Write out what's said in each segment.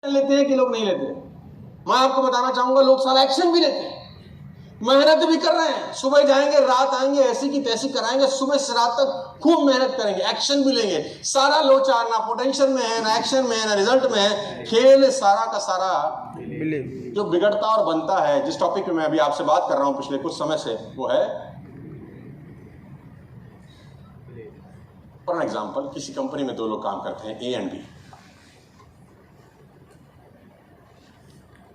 लेते हैं कि लोग नहीं लेते। मैं आपको बताना चाहूंगा, लोग सारा एक्शन भी लेते हैं, मेहनत भी कर रहे हैं, सुबह जाएंगे रात आएंगे, ऐसी की तैसी कराएंगे, सुबह से रात तक खूब मेहनत करेंगे, एक्शन भी लेंगे। सारा लोचा ना पोटेंशियल में है, ना एक्शन में है, ना रिजल्ट में है। खेल सारा का सारा जो बिगड़ता और बनता है, जिस टॉपिक पे मैं अभी आपसे बात कर रहा हूं पिछले कुछ समय से, वो है फॉर एग्जाम्पल, किसी कंपनी में दो लोग काम करते हैं, ए एंड बी।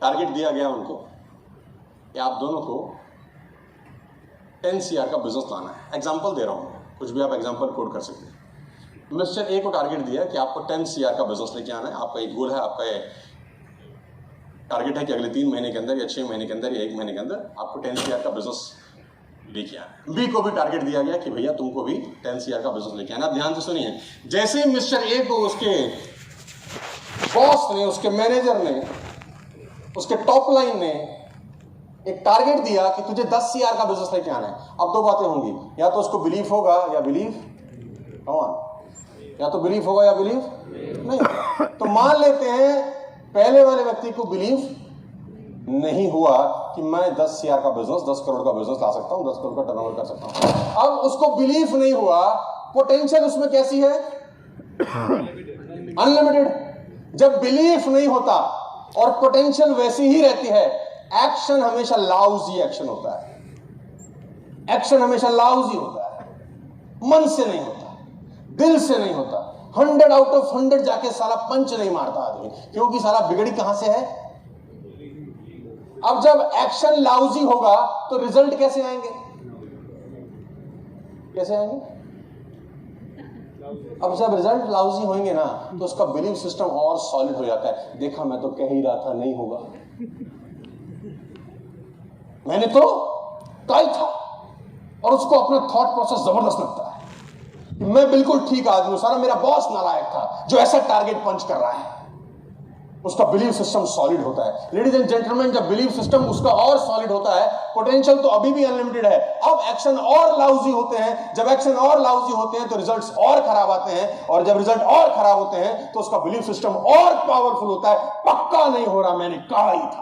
टारगेट दिया गया उनको कि आप दोनों को 10 CR का बिजनेस लाना है। एग्जांपल दे रहा हूं, कुछ भी आप एग्जांपल कोड कर सकते हैं। मिस्टर ए को टारगेट दिया कि आपको 10 CR का बिजनेस लेके आना है। आपका एक गोल है, आपका टारगेट है कि अगले 3 महीने के अंदर या 6 महीने के अंदर या 1 महीने के अंदर आपको 10 CR का बिजनेस लेके आना है। बी को भी टारगेट दिया गया कि भैया तुमको भी 10 CR का बिजनेस लेके आना। आप ध्यान से सुनिए, जैसे ही मिस्टर ए को उसके बॉस ने, उसके मैनेजर ने, उसके टॉप लाइन ने एक टारगेट दिया कि तुझे 10 CR का बिजनेस लेके आना है, अब दो बातें होंगी, या तो उसको बिलीव होगा या बिलीव या तो बिलीव होगा या बिलीव नहीं। तो मान लेते हैं पहले वाले व्यक्ति को बिलीव नहीं हुआ कि मैं 10 CR का बिजनेस, 10 करोड़ का बिजनेस ला सकता हूं, 10 करोड़ का टर्नओवर कर सकता हूं। अब उसको बिलीव नहीं हुआ, पोटेंशियल उसमें कैसी है? अनलिमिटेड। जब बिलीव नहीं होता और पोटेंशियल वैसी ही रहती है, एक्शन हमेशा लाउजी एक्शन होता है। एक्शन हमेशा लाउजी होता है, मन से नहीं होता, दिल से नहीं होता। 100 आउट ऑफ 100 जाके साला पंच नहीं मारता आदमी, क्योंकि साला बिगड़ी कहां से है? अब जब एक्शन लाउजी होगा तो रिजल्ट कैसे आएंगे? कैसे आएंगे? अब जब रिजल्ट लाउजी होंगे ना, तो उसका बिलीफ सिस्टम और सॉलिड हो जाता है। देखा, मैं तो कह ही रहा था नहीं होगा, मैंने तो कहा ही था। और उसको अपना थॉट प्रोसेस जबरदस्त लगता है कि मैं बिल्कुल ठीक आदमी हूं, सारा मेरा बॉस नालायक था जो ऐसा टारगेट पंच कर रहा है। उसका बिलीफ सिस्टम सॉलिड होता है। लेडीज एंड जेंटलमैन, जब बिलीफ सिस्टम उसका और सॉलिड होता है, पोटेंशियल तो अभी भी अनलिमिटेड है, अब एक्शन और लाउजी होते हैं। जब एक्शन और लाउजी होते हैं तो रिजल्ट्स और खराब आते हैं, और जब रिजल्ट और खराब होते हैं तो उसका बिलीफ सिस्टम और पावरफुल होता है। पक्का नहीं हो रहा, मैंने कहा ही था।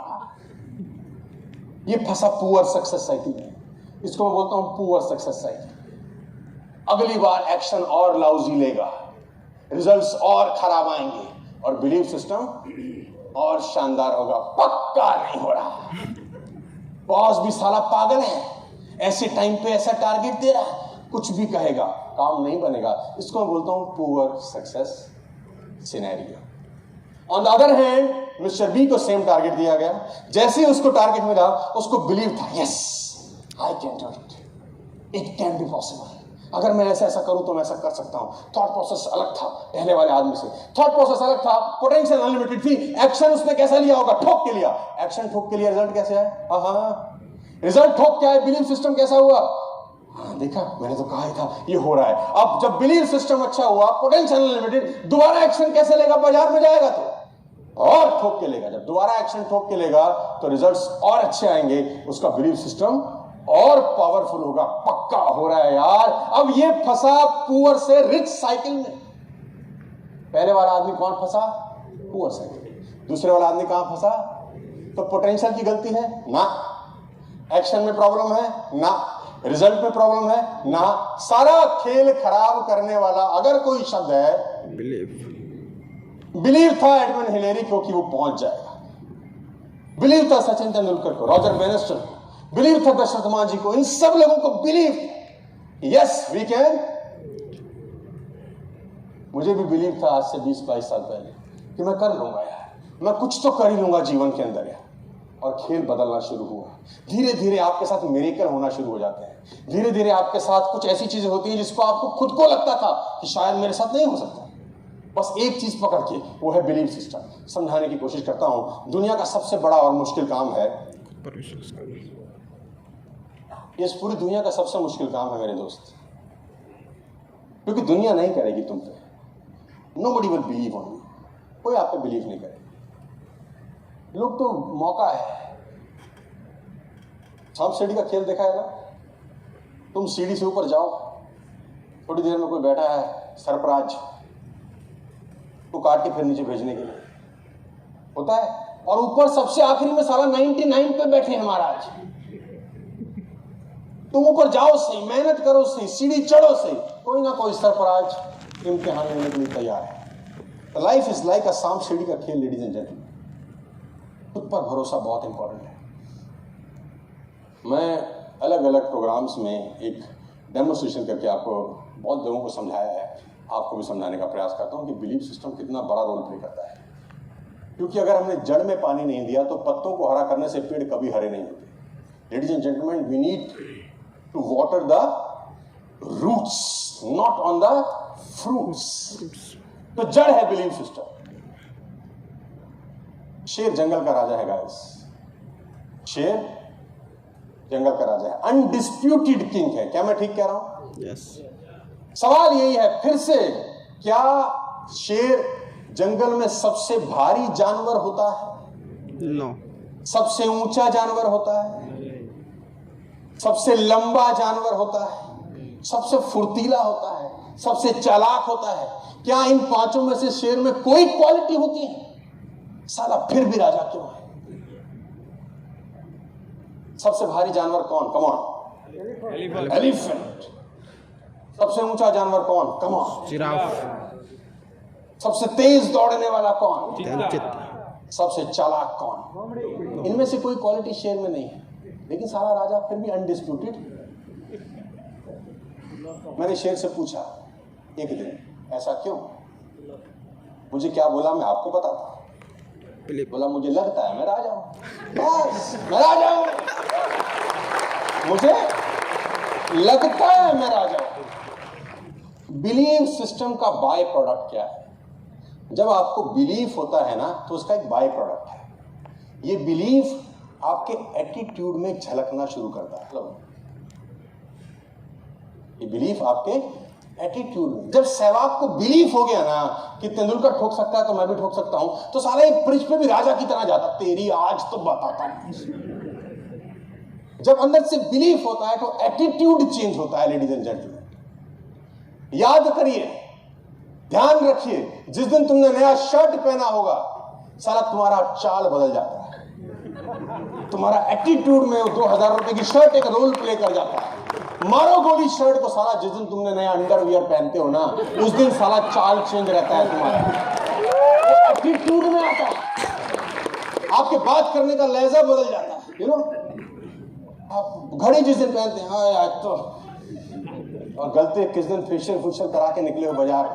ये फंसा पुअर सक्सेस साइकिल में। इसको मैं बोलता हूं पुअर सक्सेस साइकिल। अगली बार एक्शन और लाउजी लेगा, रिजल्ट्स और खराब आएंगे, और बिलीफ सिस्टम और शानदार होगा। पक्का नहीं हो रहा, बॉस भी साला पागल है, ऐसे टाइम पे ऐसा टारगेट दे रहा है, कुछ भी कहेगा, काम नहीं बनेगा। इसको मैं बोलता हूं poor success scenario. On the other hand, mister B को सेम टारगेट दिया गया। जैसे ही उसको टारगेट मिला, उसको बिलीव था, yes I can do it, it can be possible. अगर मैं ऐसा ऐसा करूं तो मैं ऐसा कर सकता हूं। थॉट प्रोसेस अलग था पहले वाले आदमी से, थॉट प्रोसेस अलग था, पोटेंशियल अनलिमिटेड थी। एक्शन उसने कैसा लिया होगा? ठोक के लिया। एक्शन ठोक के लिया, रिजल्ट कैसे है? रिजल्ट ठोक क्या है? बिलीफ सिस्टम कैसा हुआ? देखा, मैंने तो कहा ही था ये हो रहा है। अब जब बिलीफ सिस्टम अच्छा हुआ, पोटेंशियल अनलिमिटेड, दोबारा एक्शन कैसे लेगा? बाजार में जाएगा तो और ठोक के लेगा। जब दोबारा एक्शन ठोक के लेगा तो रिजल्ट्स और अच्छे आएंगे, उसका बिलीफ सिस्टम और पावरफुल होगा। पक्का हो रहा है यार। अब ये फंसा पुअर से रिच साइकिल में। पहले वाला आदमी कौन फंसा? Poor cycle. दूसरे वाला आदमी कहां फंसा? तो पोटेंशियल की गलती है ना, एक्शन में प्रॉब्लम है ना, रिजल्ट में प्रॉब्लम है ना, सारा खेल खराब करने वाला अगर कोई शब्द है, बिलीव था एडमंड हिलेरी को कि वो पहुंच जाएगा, बिलीव था सचिन तेंदुलकर को, रॉजर बेनिस्टर को, बिलीव था दशरथ मांझी को, इन सब लोगों को बिलीव, यस वी कैन। मुझे भी बिलीव था आज से 20-22 साल पहले कि मैं कर लूंगा यार, मैं कुछ तो कर ही लूंगा जीवन के अंदर यार। और खेल बदलना शुरू हुआ। धीरे धीरे आपके साथ मिरेकल होना शुरू हो जाते हैं। धीरे धीरे आपके साथ कुछ ऐसी चीजें होती हैं जिसको आपको खुद को लगता था कि शायद मेरे साथ नहीं हो सकता। बस एक चीज पकड़ के, वो है बिलीफ सिस्टम। समझाने की कोशिश करता हूं, दुनिया का सबसे बड़ा और मुश्किल काम है, इस पूरी दुनिया का सबसे मुश्किल काम है मेरे दोस्त, क्योंकि दुनिया नहीं करेगी तुम पे। Nobody will believe on you. कोई आप पे बिलीव नहीं करेगा। लोग तो मौका है, सांप सीढ़ी का खेल देखा है ना? तुम सीढ़ी से ऊपर जाओ, थोड़ी देर में कोई बैठा है सरफराज, तो काट के फिर नीचे भेजने के लिए। होता है। और ऊपर सबसे आखिरी में साला 99 पे बैठे हैं महाराज। तुम ऊपर जाओ सही, मेहनत करो सही, सीढ़ी चढ़ो सही, कोई ना कोई सरफराज इम्तिहान लेने के लिए तैयार है। लाइफ इज लाइक अ सांप सीढ़ी का खेल लेडीज एंड जेंटलमैन। खुद पर भरोसा बहुत इंपॉर्टेंट है। मैं अलग अलग प्रोग्राम्स में एक डेमोन्स्ट्रेशन करके आपको बहुत लोगों को समझाया है, आपको भी समझाने का प्रयास करता हूं कि बिलीफ सिस्टम कितना बड़ा रोल प्ले करता है। क्योंकि अगर हमने जड़ में पानी नहीं दिया तो पत्तों को हरा करने से पेड़ कभी हरे नहीं होते। Ladies and gentlemen, we need to water the roots, not on the fruits. तो जड़ है बिलीफ सिस्टम। शेर जंगल का राजा है गाइस, शेर जंगल का राजा है, अनडिस्प्यूटेड किंग है। क्या मैं ठीक कह रहा हूं? यस। सवाल यही है फिर से, क्या शेर जंगल में सबसे भारी जानवर होता है? नो। सबसे ऊंचा जानवर होता है? सबसे लंबा जानवर होता है? सबसे फुर्तीला होता है? सबसे चालाक होता है? क्या इन पांचों में से शेर में कोई क्वालिटी होती है? साला फिर भी राजा क्यों है? सबसे भारी जानवर कौन? Come on. एलिफेंट। सबसे ऊंचा जानवर कौन? Come on. जिराफ। सबसे तेज दौड़ने वाला कौन? तेंदुआ। सबसे चालाक कौन? इनमें से कोई क्वालिटी शेर में नहीं है, लेकिन सारा राजा फिर भी अनडिस्प्यूटेड। मैंने शेर से पूछा एक दिन, ऐसा क्यों? मुझे क्या बोला मैं आपको बताता। बोला मुझे लगता है मैं राजा हूं, बस मैं राजा हूं, मुझे लगता है मैं राजा हूं। बिलीफ सिस्टम का बाय प्रोडक्ट क्या है? जब आपको बिलीफ होता है ना तो उसका एक बाय प्रोडक्ट है। ये बिलीफ आपके एटीट्यूड में झलकना शुरू करता है। ये बिलीफ आपके एटीट्यूड में, जब सहवाग को बिलीफ हो गया ना कि तेंदुलकर ठोक सकता है तो मैं भी ठोक सकता हूं, तो सारा एक पिच पे भी राजा की तरह जाता, तेरी आज तो बताता हूं। जब अंदर से बिलीफ होता है तो एटीट्यूड चेंज होता है। लेडीज एंड जेंटलमैन, याद करिए, ध्यान रखिए, जिस दिन तुमने नया शर्ट पहना होगा साला तुम्हारा चाल बदल जाता है। तुम्हारा एटीट्यूड में 2000 रुपए की शर्ट एक रोल प्ले कर जाता है। मारो गोली शर्ट को साला, जिस दिन तुमने नया अंडरवियर पहनते हो ना उस दिन साला चाल चेंज रहता है तुम्हारा, एटीट्यूड में आता है। आपके बात करने का लहजा बदल जाता है। यू नो, आप घड़ी जिस दिन पहनते हैं, हाँ आज तो, और गलती किस दिन फेशियल करा के निकले हो बाजार,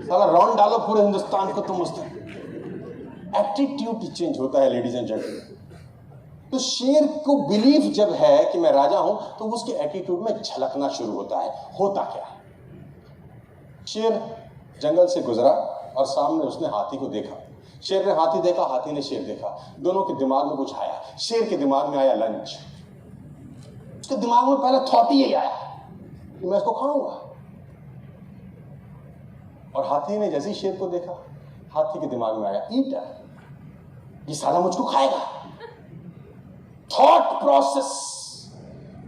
साला राउंड डालो पूरे हिंदुस्तान को तुम उस दिन। एटीट्यूड चेंज होता है लेडीज एंड जेंटलमैन। तो शेर को बिलीफ जब है कि मैं राजा हूं तो उसके एटीट्यूड में झलकना शुरू होता है। होता क्या है? शेर जंगल से गुजरा और सामने उसने हाथी को देखा। शेर ने हाथी देखा, हाथी ने शेर देखा, दोनों के दिमाग में कुछ आया। शेर के दिमाग में आया लंच, उसके दिमाग में पहले थॉट ही यही आया कि मैं इसको खाऊंगा। और हाथी ने जैसे ही शेर को देखा, हाथी के दिमाग में आया ईटर, ये साला मुझको खाएगा। Thought process,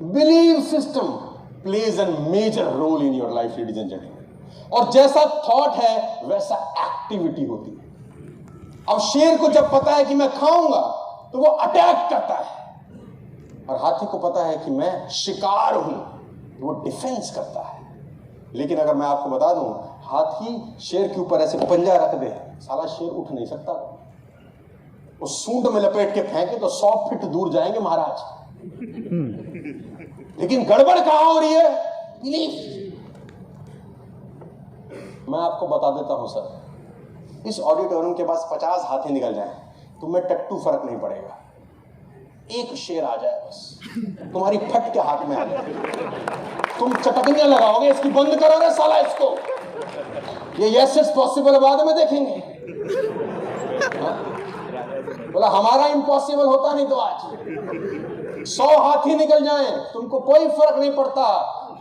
belief system plays a major role in your life ladies and gentlemen. और जैसा थॉट है वैसा एक्टिविटी होती है। अब शेर को जब पता है कि मैं खाऊंगा तो वो अटैक करता है, और हाथी को पता है कि मैं शिकार हूं तो वो डिफेंस करता है। लेकिन अगर मैं आपको बता दूं, हाथी शेर के ऊपर ऐसे पंजा रख दे, साला शेर उठ नहीं सकता। वो सूंड में लपेट के फेंके तो 100 फीट दूर जाएंगे महाराज। लेकिन गड़बड़ कहां हो रही है? बिलीफ। मैं आपको बता देता हूं सर, इस ऑडिटोरियम के पास 50 हाथी निकल जाएं तो मैं टट्टू फर्क नहीं पड़ेगा। एक शेर आ जाए बस, तुम्हारी फट के हाथ में आ जाए, तुम चटकनियां लगाओगे, इसकी बंद करो रे साला इसको, ये यस इज पॉसिबल बाद में देखेंगे। बोला हमारा इम्पॉसिबल होता नहीं तो आज 100 हाथी निकल जाएं तुमको कोई फर्क नहीं पड़ता।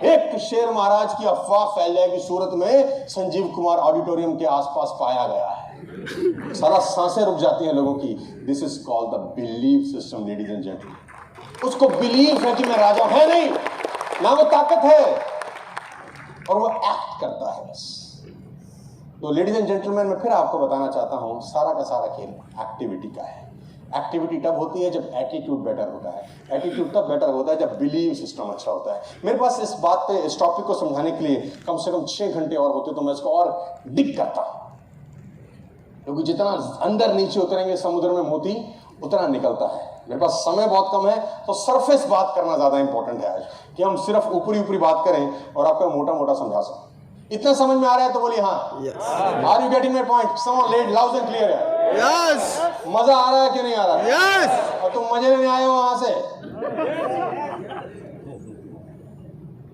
एक शेर महाराज की अफवाह फैल जाएगी सूरत में संजीव कुमार ऑडिटोरियम के आसपास पाया गया है, सारा सांसें रुक जाती हैं लोगों की। This is called the belief system ladies and gentleman. उसको बिलीव है कि मैं राजा है नहीं, ना वो ताकत है, और वो एक्ट करता है बस। तो लेडीज एंड जेंटलमैन, मैं फिर आपको बताना चाहता हूं, सारा का सारा खेल एक्टिविटी का है। एक्टिविटी तब होती है जब एटीट्यूड बेटर होता है। एटीट्यूड तब बेटर होता है जब बिलीव सिस्टम अच्छा होता है। मेरे पास इस बात पे, इस टॉपिक को समझाने के लिए कम से कम 6 घंटे और होते तो मैं इसको और डिग करता, क्योंकि जितना अंदर नीचे उतरेंगे समुद्र में मोती उतना निकलता है। मेरे पास समय बहुत कम है, तो सरफेस बात करना ज्यादा इंपॉर्टेंट है आज, कि हम सिर्फ ऊपरी ऊपरी बात करें और आपको मोटा मोटा समझा सकें। इतना समझ में आ रहा है तो बोलिए हाँ। Are you getting my point? Someone let loud and clear है। यस। मजा आ रहा है कि नहीं आ रहा? यस। और तुम मजे नहीं आए हो वहां से?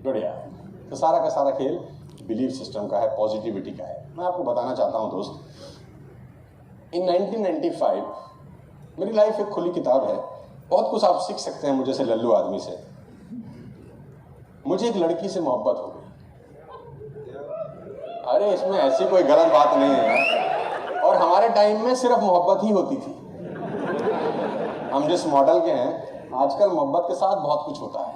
बढ़िया। तो सारा का सारा खेल बिलीफ सिस्टम का है, पॉजिटिविटी का है। मैं आपको बताना चाहता हूं दोस्त, इन 1995 मेरी लाइफ एक खुली किताब है। बहुत कुछ आप सीख सकते हैं मुझे से लल्लू आदमी से। मुझे एक लड़की से मोहब्बत हो गई। अरे इसमें ऐसी कोई गलत बात नहीं है, और हमारे टाइम में सिर्फ मोहब्बत ही होती थी। हम जिस मॉडल के हैं आजकल, मोहब्बत के साथ बहुत कुछ होता है।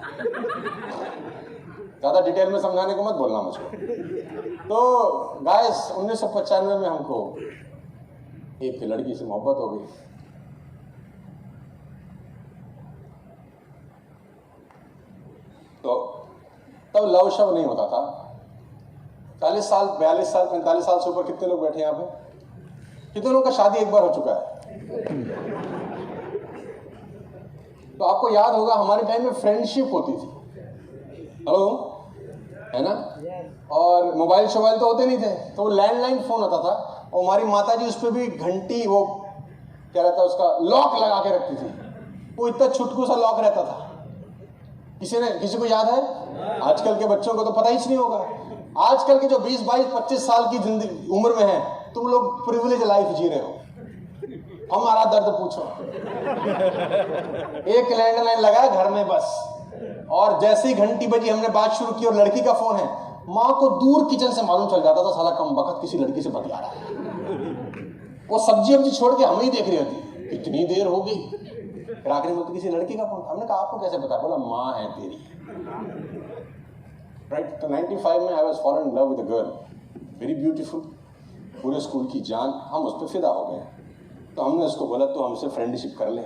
ज्यादा डिटेल में समझाने को मत बोलना मुझको। तो गाइस, 1995 में हमको एक लड़की से मोहब्बत हो गई। तो तब लव शव नहीं होता था। 40 साल, 42 साल, 45 साल से ऊपर कितने लोग बैठे हैं यहाँ पे? कितने लोगों का शादी एक बार हो चुका है? तो आपको याद होगा हमारे टाइम में फ्रेंडशिप होती थी। हेलो, है ना? और मोबाइल शोबाइल तो होते नहीं थे, तो लैंडलाइन फोन होता था, और हमारी माता जी उस पर भी घंटी, वो क्या रहता है उसका, लॉक लगा के रखती थी। वो इतना छुटकू सा लॉक रहता था। किसी को याद है? आजकल के बच्चों को तो पता ही नहीं होगा। आजकल के जो 20, 22, 25 साल की जिंदगी उम्र में है, तुम लोग प्रिविलेज लाइफ जी रहे हो। हमारा दर्द पूछो। एक लैंडलाइन लगा घर में बस, और जैसे ही घंटी बजी हमने बात शुरू की और लड़की का फोन है, माँ को दूर किचन से मालूम चल जाता था साला कम बखत किसी लड़की से बतिया रहा है। वो सब्जी वब्जी छोड़ के हमें ही देख रही होती, इतनी देर हो गई। फिर आखिर में तो किसी लड़की का फोन। हमने कहा आपको कैसे पता? बोला माँ है तेरी। राइट। तो 95 में I was fallen in love with a girl, very beautiful, पूरे स्कूल की जान। हम उस पर फिदा हो गए। तो हमने उसको बोला तो हमसे फ्रेंडशिप कर ले।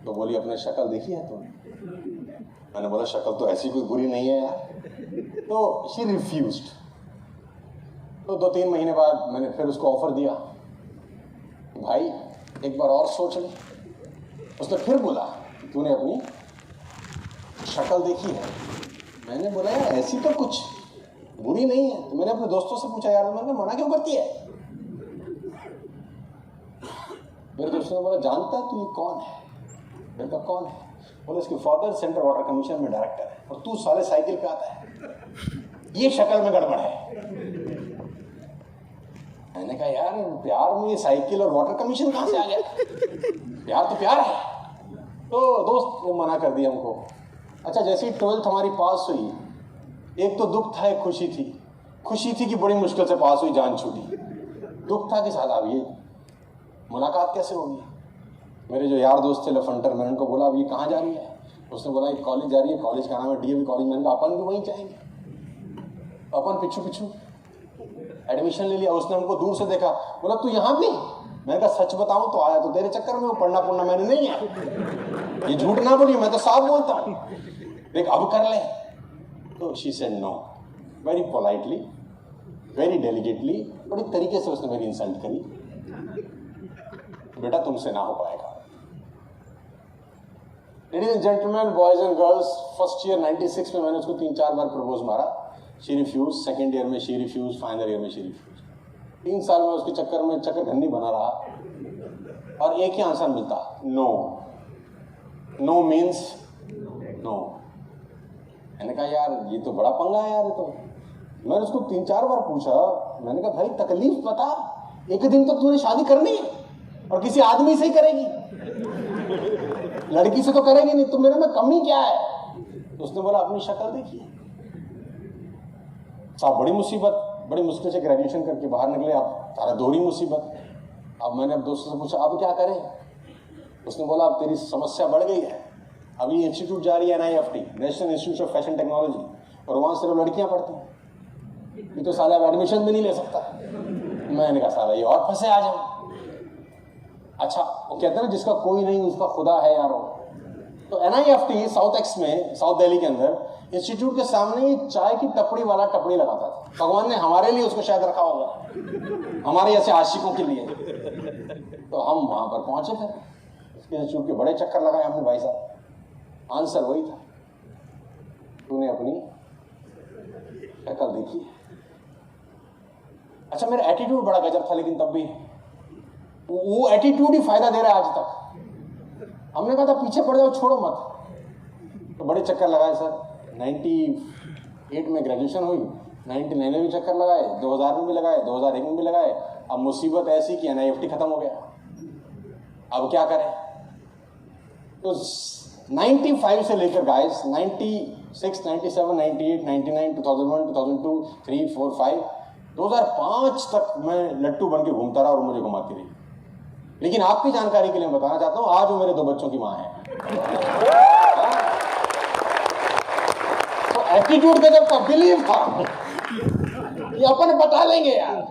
तो बोली अपने शक्ल देखी है तुमने? मैंने बोला शक्ल तो ऐसी कोई बुरी नहीं है यार। तो शी रिफ्यूज्ड। तो 2-3 महीने बाद मैंने फिर उसको ऑफर दिया, भाई एक बार और सोच ले। उसने फिर बोला तूने अपनी शक्ल देखी है? मैंने बोला यार ऐसी तो कुछ बुरी नहीं है। तो मैंने अपने दोस्तों से पूछा, यार मैंने मना क्यों करती है? मेरे दोस्तों ने बोला जानता तू ये कौन है? मैंने कहा कौन है? बोले इसके फादर सेंट्रल वाटर कमीशन में डायरेक्टर है, और तू साले साइकिल पे आता है, ये शक्ल में गड़बड़ है। मैंने कहा यार प्यार में ये साइकिल और वाटर कमीशन कहां से आ गया? प्यार तो प्यार है। तो दोस्त वो मना कर दिया हमको। अच्छा, जैसे ही 12th हमारी पास हुई, एक तो दुख था एक खुशी थी। खुशी थी कि बड़ी मुश्किल से पास हुई, जान छूटी। दुख था कि साला अब ये मुलाकात कैसे होगी। मेरे जो यार दोस्त थे लफंटर, मैंने उनको बोला अब ये कहाँ जा रही है? उसने बोला एक कॉलेज जा रही है, कॉलेज का नाम है डीएवी कॉलेज। मैंने कहा अपन भी वहीं जाएंगे। अपन पिछू पिछू एडमिशन ले लिया। उसने हमको दूर से देखा, बोला तू यहाँ भी? मैंने कहा सच बताऊं तो आया तो तेरे चक्कर में, वो पढ़ना पढ़ना मैंने नहीं है, ये झूठ ना बोली, मैं तो साफ बोलता हूँ, देख अब कर ले। तो she said no, very politely, very delicately, बड़ी तरीके से उसने मेरी इंसल्ट करी। बेटा तुमसे ना हो पाएगा। Ladies and gentlemen, boys and girls, first year 96 में मैंने उसको 3-4 बार प्रपोज मारा। She refuse. सेकेंड ईयर में शी रिफ्यूज। फाइनल ईयर में शी रिफ्यूज। 3 साल में उसके चक्कर में चक्करघंडी बना रहा, और एक ही आंसर मिलता, नो। No means no. मैंने कहा यार ये तो बड़ा पंगा है यार। ये तो मैंने उसको 3-4 बार पूछा। मैंने कहा भाई तकलीफ बता, एक दिन तो तूने शादी करनी है, और किसी आदमी से ही करेगी, लड़की से तो करेगी नहीं, तो मेरे में कमी क्या है? तो उसने बोला अपनी शक्ल देखिए। साहब बड़ी मुसीबत, बड़ी मुश्किल से ग्रेजुएशन करके बाहर निकले, अब सारा दोहरी मुसीबत। अब मैंने अब दोस्तों से पूछा अब क्या करें? उसने बोला अब तेरी समस्या बढ़ गई है, अभी इंस्टीट्यूट जा रही है NIFT, national institute of fashion technology, और वहाँ सिर्फ लड़कियाँ पढ़ती हैं, ये तो साला अब एडमिशन भी नहीं ले सकता। मैंने कहा साला ये और फंसे आ जाऊं। अच्छा, वो कहते हैं ना जिसका कोई नहीं उसका खुदा है यारो। तो NIFT साउथ एक्स में, साउथ दिल्ली के अंदर इंस्टीट्यूट के सामने चाय की टपड़ी वाला टपड़ी लगाता था। भगवान ने हमारे लिए उसको शायद रखा होगा, हमारे ऐसे आशिकों के लिए। तो हम वहां पर पहुंचे थे, उसके इंस्टीट्यूट के बड़े चक्कर लगाए हमने भाई साहब। आंसर वही था, तूने अपनी शक्ल देखी। अच्छा, मेरा एटीट्यूड बड़ा गजब था, लेकिन तब भी वो एटीट्यूड ही फायदा दे रहा है आज तक। हमने कहा था पीछे पड़ जाओ, छोड़ो मत। तो बड़े चक्कर लगाए सर। 98 में ग्रेजुएशन हुई, 99 में भी चक्कर लगाए, 2000 में भी लगाए, 2001 में भी लगाए। अब मुसीबत ऐसी कि NIFT खत्म हो गया, अब क्या करें। तो 95 से लेकर गाइस 96, 97, 98, 99, 2001, 2002, 3, 4, 5, 2005 तक मैं लट्टू बन के घूमता रहा और मुझे घुमाती रही। लेकिन आपकी जानकारी के लिए मैं बताना चाहता हूं, आज वो मेरे 2 बच्चों की मां है। तो एटीट्यूड का जब बिलीव था ये अपन बता लेंगे यार।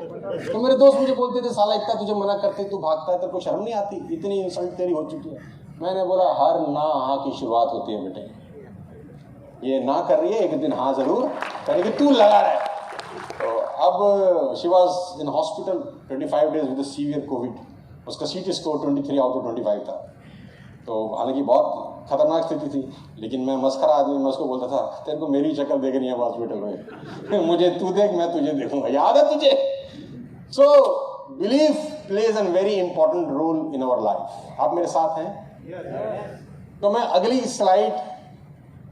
तो मेरे दोस्त मुझे बोलते थे साला इतना तुझे मना करते तू भागता है, तेरे को शर्म नहीं आती, इतनी इंसल्ट तेरी हो चुकी है। मैंने बोला हर ना हाँ की शुरुआत होती है बेटे, ये ना कर रही है एक दिन हाँ जरूर करेगी, तू लगा रहा है। तो अब she was in hospital 25 days with severe Covid. उसका CT स्कोर 23 out of 25 था। तो हालांकि बहुत खतरनाक स्थिति थी, लेकिन मैं मस्खरा आदमी, मैं उसको बोलता था तेरे को मेरी शक्ल देख रही है हॉस्पिटल में मुझे तू देख, मैं तुझे देखूंगा, याद है तुझे। So belief plays an very important role in our life. आप मेरे साथ हैं? तो मैं अगली स्लाइड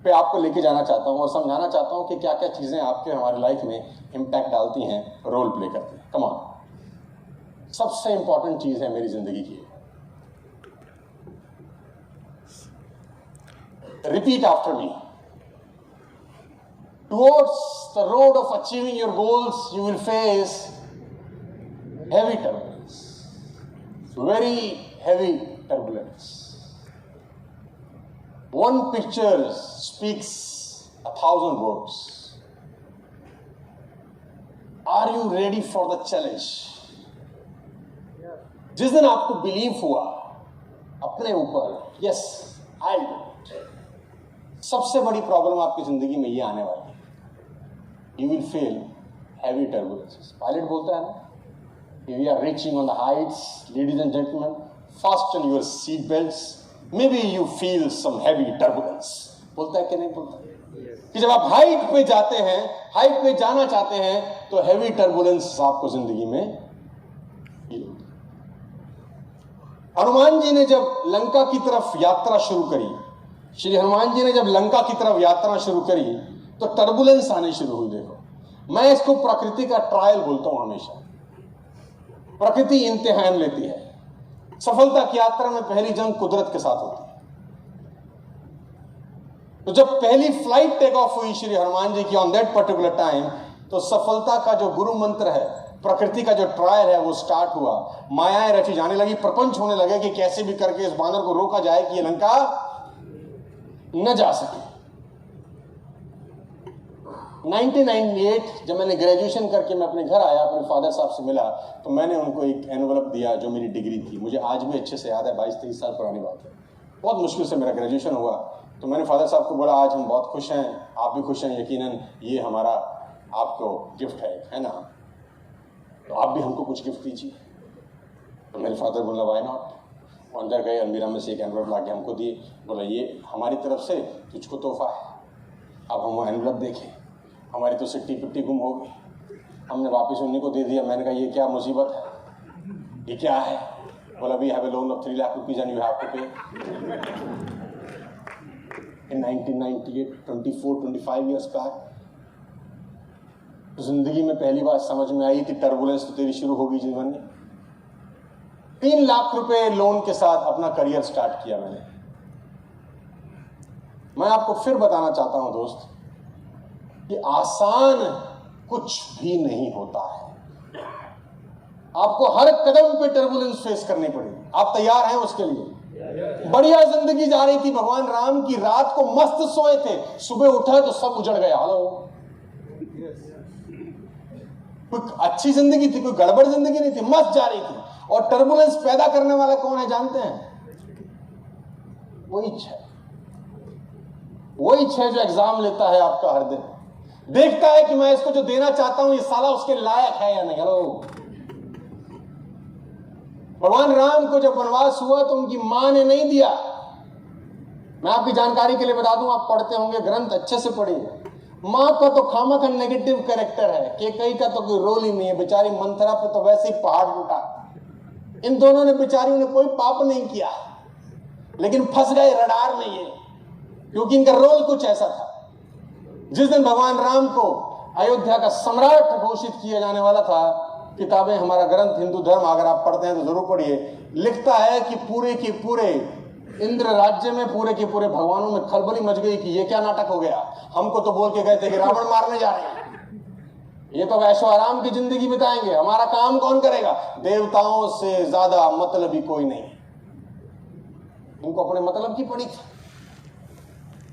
पे आपको लेके जाना चाहता हूँ और समझाना चाहता हूँ कि क्या क्या चीजें आपके हमारी लाइफ में इम्पैक्ट डालती हैं, रोल प्ले करती हैं। कम ऑन, सबसे इंपॉर्टेंट चीज है मेरी जिंदगी की। Repeat after me. Towards the road of achieving your goals you will face heavy turbulence, very heavy turbulence. One picture speaks 1,000 words. Are you ready for the challenge? जिस दिन आपको believe हुआ अपने ऊपर, yes, I'll do it, सबसे बड़ी problem आपकी जिंदगी में ये आने वाली है, you will feel heavy turbulences. Pilot बोलता है ना, we are reaching on the heights, ladies and gentlemen, fasten your seat belts, maybe you feel some heavy turbulence. बोलता है कि नहीं बोलता? कि जब आप हाइट पे जाते हैं, हाइट पे जाना चाहते हैं, तो हेवी टर्बुलेंस आपको जिंदगी में फील होती है। हनुमान जी ने जब लंका की तरफ यात्रा शुरू करी, श्री हनुमान जी ने जब लंका की तरफ यात्रा शुरू करी, तो टर्बुलेंस आनी शुरू हुई। देखो, मैं इसको प्रकृति का ट्रायल बोलता हूं हमेशा। प्रकृति इम्तिहान लेती है। सफलता की यात्रा में पहली जंग कुदरत के साथ होती है। तो जब पहली फ्लाइट टेक ऑफ हुई श्री हनुमान जी की ऑन दैट पर्टिकुलर टाइम, तो सफलता का जो गुरु मंत्र है, प्रकृति का जो ट्रायल है, वो स्टार्ट हुआ। मायाएं रची जाने लगी, प्रपंच होने लगे कि कैसे भी करके इस बानर को रोका जाए कि ये लंका न जा सके। 1998 जब मैंने ग्रेजुएशन करके मैं अपने घर आया, अपने फादर साहब से मिला, तो मैंने उनको एक एनवलप दिया जो मेरी डिग्री थी। मुझे आज भी अच्छे से याद है, 22-23 साल पुरानी बात है। बहुत मुश्किल से मेरा ग्रेजुएशन हुआ। तो मैंने फादर साहब को बोला आज हम बहुत खुश हैं, आप भी खुश हैं, यकीनन ये हमारा आपको गिफ्ट है ना, तो आप भी हमको कुछ गिफ्ट दीजिए। तो मेरे फादर बोला वाई नॉट। वो अंदर गए, अलमीरा में से एक एनवलप ला के हमको दिए, बोला ये हमारी तरफ से तुझको तोहफा है। अब हम वो एनवलप देखें, हमारी तो सिट्टी पिट्टी गुम हो गई। हमने वापस उन्हीं को दे दिया। मैंने कहा ये क्या मुसीबत है, ये क्या है? बोला we have a loan of 3 lakh rupees and you have to pay. In 1998, 24-25 years back, जिंदगी में पहली बार समझ में आई थी टर्बुलेंस तो तेरी शुरू होगी जीवन में। 3 लाख रुपए लोन के साथ अपना करियर स्टार्ट किया मैंने। मैं आपको फिर बताना चाहता हूं दोस्त कि आसान कुछ भी नहीं होता है। आपको हर कदम पे टर्बुलेंस फेस करनी पड़ेगी। आप तैयार हैं उसके लिए? बढ़िया जिंदगी जा रही थी भगवान राम की, रात को मस्त सोए थे, सुबह उठा तो सब उजड़ गया। हेलो, कोई अच्छी जिंदगी थी, कोई गड़बड़ जिंदगी नहीं थी, मस्त जा रही थी। और टर्बुलेंस पैदा करने वाला कौन है जानते हैं? वही छह जो एग्जाम लेता है आपका हर दिन, देखता है कि मैं इसको जो देना चाहता हूं ये साला उसके लायक है या नहीं। हेलो, भगवान राम को जब वनवास हुआ तो उनकी मां ने नहीं दिया। मैं आपकी जानकारी के लिए बता दूं, आप पढ़ते होंगे ग्रंथ, अच्छे से पढ़िए। मां का तो खामखा नेगेटिव कैरेक्टर है, केकई का तो कोई रोल ही नहीं है। बेचारी मंथरा पे तो वैसे ही पहाड़ टूटा। इन दोनों ने बेचारियों ने कोई पाप नहीं किया, लेकिन फंस गए रडार में ये, क्योंकि इनका रोल कुछ ऐसा था। जिस दिन भगवान राम को अयोध्या का सम्राट घोषित किया जाने वाला था, किताबें, हमारा ग्रंथ हिंदू धर्म अगर आप पढ़ते हैं तो जरूर पढ़िए, लिखता है कि पूरे के पूरे इंद्र राज्य में, पूरे के पूरे भगवानों में खलबली मच गई कि ये क्या नाटक हो गया। हमको तो बोल के गए थे कि रावण मारने जा रहे हैं, ये तो ऐशो आराम की जिंदगी बिताएंगे, हमारा काम कौन करेगा? देवताओं से ज्यादा मतलबी कोई नहीं, इनको अपने मतलब की पड़ी थी।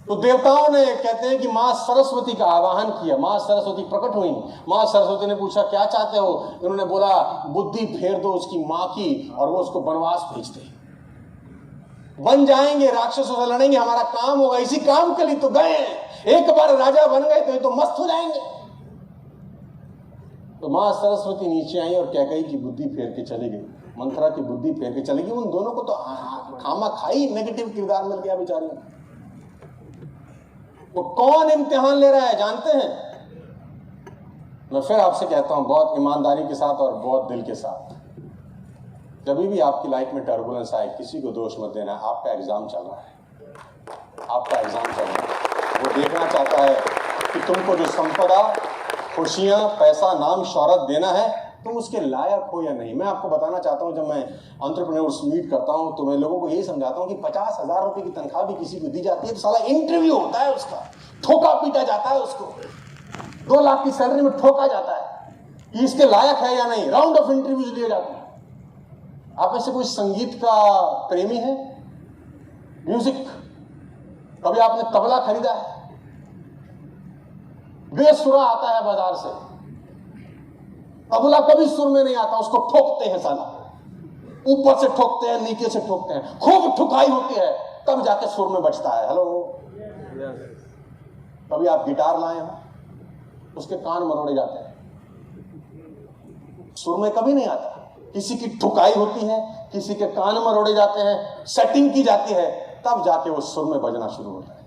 तो देवताओं ने, कहते हैं कि मां सरस्वती का आवाहन किया, मां सरस्वती प्रकट हुई। मां सरस्वती ने पूछा क्या चाहते हो? इन्होंने बोला बुद्धि फेर दो उसकी मां की और वो उसको वनवास भेज दे, बन जाएंगे, राक्षसों से लड़ेंगे, हमारा काम होगा। इसी काम के लिए तो गए हैं, एक बार राजा बन गए तो ये तो मस्त हो जाएंगे। तो मां सरस्वती नीचे आई और कैकेयी की बुद्धि फेर के चली गई, मंथरा की बुद्धि फेर के चली गई। उन दोनों को तो खामा खाई नेगेटिव किरदार मिल गया बेचारियों। वो कौन इम्तिहान ले रहा है जानते हैं? मैं फिर आपसे कहता हूं, बहुत ईमानदारी के साथ और बहुत दिल के साथ, जब भी आपकी लाइफ में टर्बुलेंस आए, किसी को दोष मत देना। आपका एग्जाम चल रहा है, आपका एग्जाम चल रहा है। वो देखना चाहता है कि तुमको जो संपदा, खुशियां, पैसा, नाम, शौहरत देना है, तुम उसके लायक हो या नहीं। मैं आपको बताना चाहता हूं, जब मैं एंटरप्रेन्योर्स मीट करता हूं तो मैं लोगों को यही समझाता हूं कि 50,000 रुपए की तनख्वाह भी किसी को दी जाती है तो साला इंटरव्यू होता है, उसका ठोका पीटा जाता है, उसको 2 लाख की सैलरी में ठोका जाता है कि इसके लायक है या नहीं। राउंड ऑफ इंटरव्यूज लिए जाते हैं। आप में से कोई संगीत का प्रेमी है? म्यूजिक, कभी आपने तबला खरीदा है? बेसुरा आता है बाजार से, तबला कभी सुर में नहीं आता, उसको ठोकते हैं साला, ऊपर से ठोकते हैं, नीचे से ठोकते हैं, खूब ठुकाई होती है, तब जाके सुर में बजता है। हेलो, कभी आप गिटार लाए हो, उसके कान मरोड़े जाते हैं, सुर में कभी नहीं आता। किसी की ठुकाई होती है, किसी के कान मरोड़े जाते हैं, सेटिंग की जाती है, तब जाके वो सुर में बजना शुरू होता है।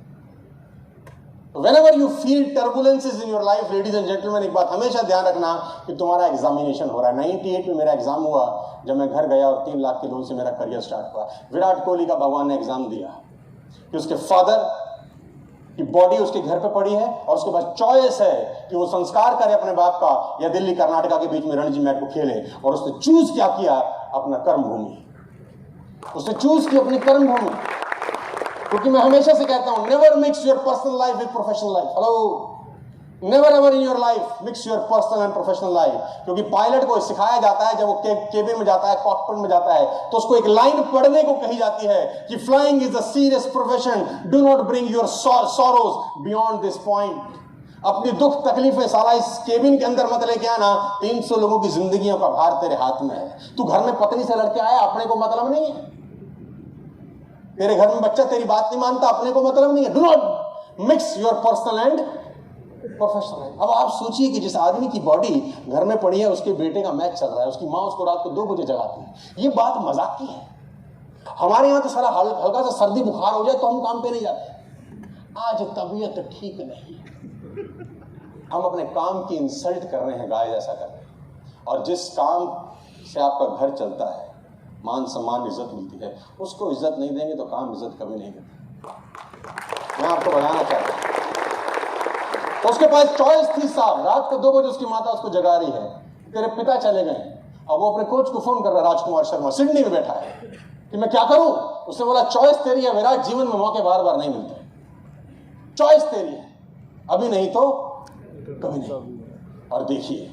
Whenever you feel turbulences in your life, ladies and gentlemen, एक बात हमेशा ध्यान रखना कि तुम्हारा एग्जामिनेशन हो रहा है। 98 में मेरा एग्जाम हुआ, जब मैं घर गया और 3 लाख के लोन से मेरा करियर स्टार्ट हुआ। विराट कोहली का भगवान ने एग्जाम दिया कि उसके फादर की बॉडी उसके घर पे पड़ी है और उसके पास चॉइस है कि वो संस्कार करे अपने बाप का या दिल्ली कर्नाटका के बीच में रणजी मैच को खेले। और उसने चूज क्या किया? अपना कर्म भूमि। उसने चूज की अपनी कर्म भूमि। क्योंकि मैं हमेशा से कहता हूं, never mix your personal life with professional life. Hello, never ever in your life mix your personal and professional life. क्योंकि पायलट को सिखाया जाता है, जब वो केबिन में जाता है, कॉकपिट में जाता है, तो उसको एक लाइन पढ़ने को कही जाती है कि flying is a serious profession, do not bring your sorrows beyond this point. अपनी दुख तकलीफें साला इस केबिन के अंदर मत लेके आना। 300 लोगों की जिंदगियों का भार तेरे हाथ में है। तू घर में पत्नी से लड़के आया, अपने को मतलब नहीं है। तेरे घर में बच्चा तेरी बात नहीं मानता, अपने को मतलब नहीं है। Do not mix your personal and professional. अब आप सोचिए कि जिस आदमी की बॉडी घर में पड़ी है, उसके बेटे का मैच चल रहा है, उसकी माँ उसको रात को 2 बजे जगाती है। ये बात मजाक की है। हमारे यहाँ तो साला हल्का सा सर्दी बुखार हो जाए तो हम काम पे नहीं जाते। आज तबीयत ठीक नहीं, हम अपने काम की इंसल्ट कर रहे हैं, गाय जैसा कर रहे हैं। और जिस काम से आपका घर चलता है, मान सम्मान इज्जत मिलती है, उसको इज्जत नहीं देंगे तो काम इज्जत कभी नहीं देता। मैं आपको बताना चाहता हूं, तो उसके पास चॉइस थी साहब। रात को 2 बजे उसकी माता उसको जगा रही है, तेरे पिता चले गए। अब वो अपने कोच को फोन कर रहा है, राजकुमार शर्मा सिडनी में बैठा है, कि मैं क्या करूं। उसने बोला चॉइस तेरी है विराट, जीवन में मौके बार बार नहीं मिलते, चॉइस तेरी है, अभी नहीं तो कभी नहीं। और देखिए,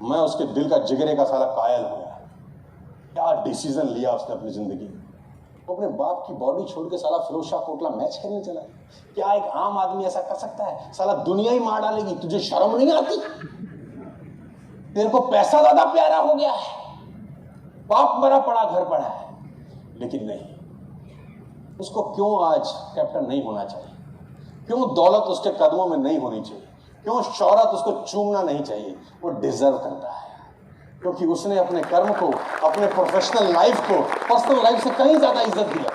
मैं उसके दिल का जिगरे का साला कायल हो गया। क्या डिसीजन लिया उसने अपनी जिंदगी में। वो अपने बाप की बॉडी छोड़ के साला फिरोजशाह कोटला मैच खेलने चला। क्या एक आम आदमी ऐसा कर सकता है? साला दुनिया ही मार डालेगी। तुझे शर्म नहीं आती? तेरे को पैसा ज्यादा प्यारा हो गया है, बाप मरा पड़ा घर पड़ा है। लेकिन नहीं, उसको क्यों आज कैप्टन नहीं होना चाहिए? क्यों दौलत उसके कदमों में नहीं होनी चाहिए? क्यों शौहरत उसको चूमना नहीं चाहिए? वो डिजर्व करता है, क्योंकि उसने अपने कर्म को, अपने प्रोफेशनल लाइफ को पर्सनल लाइफ से कहीं ज्यादा इज्जत दिया।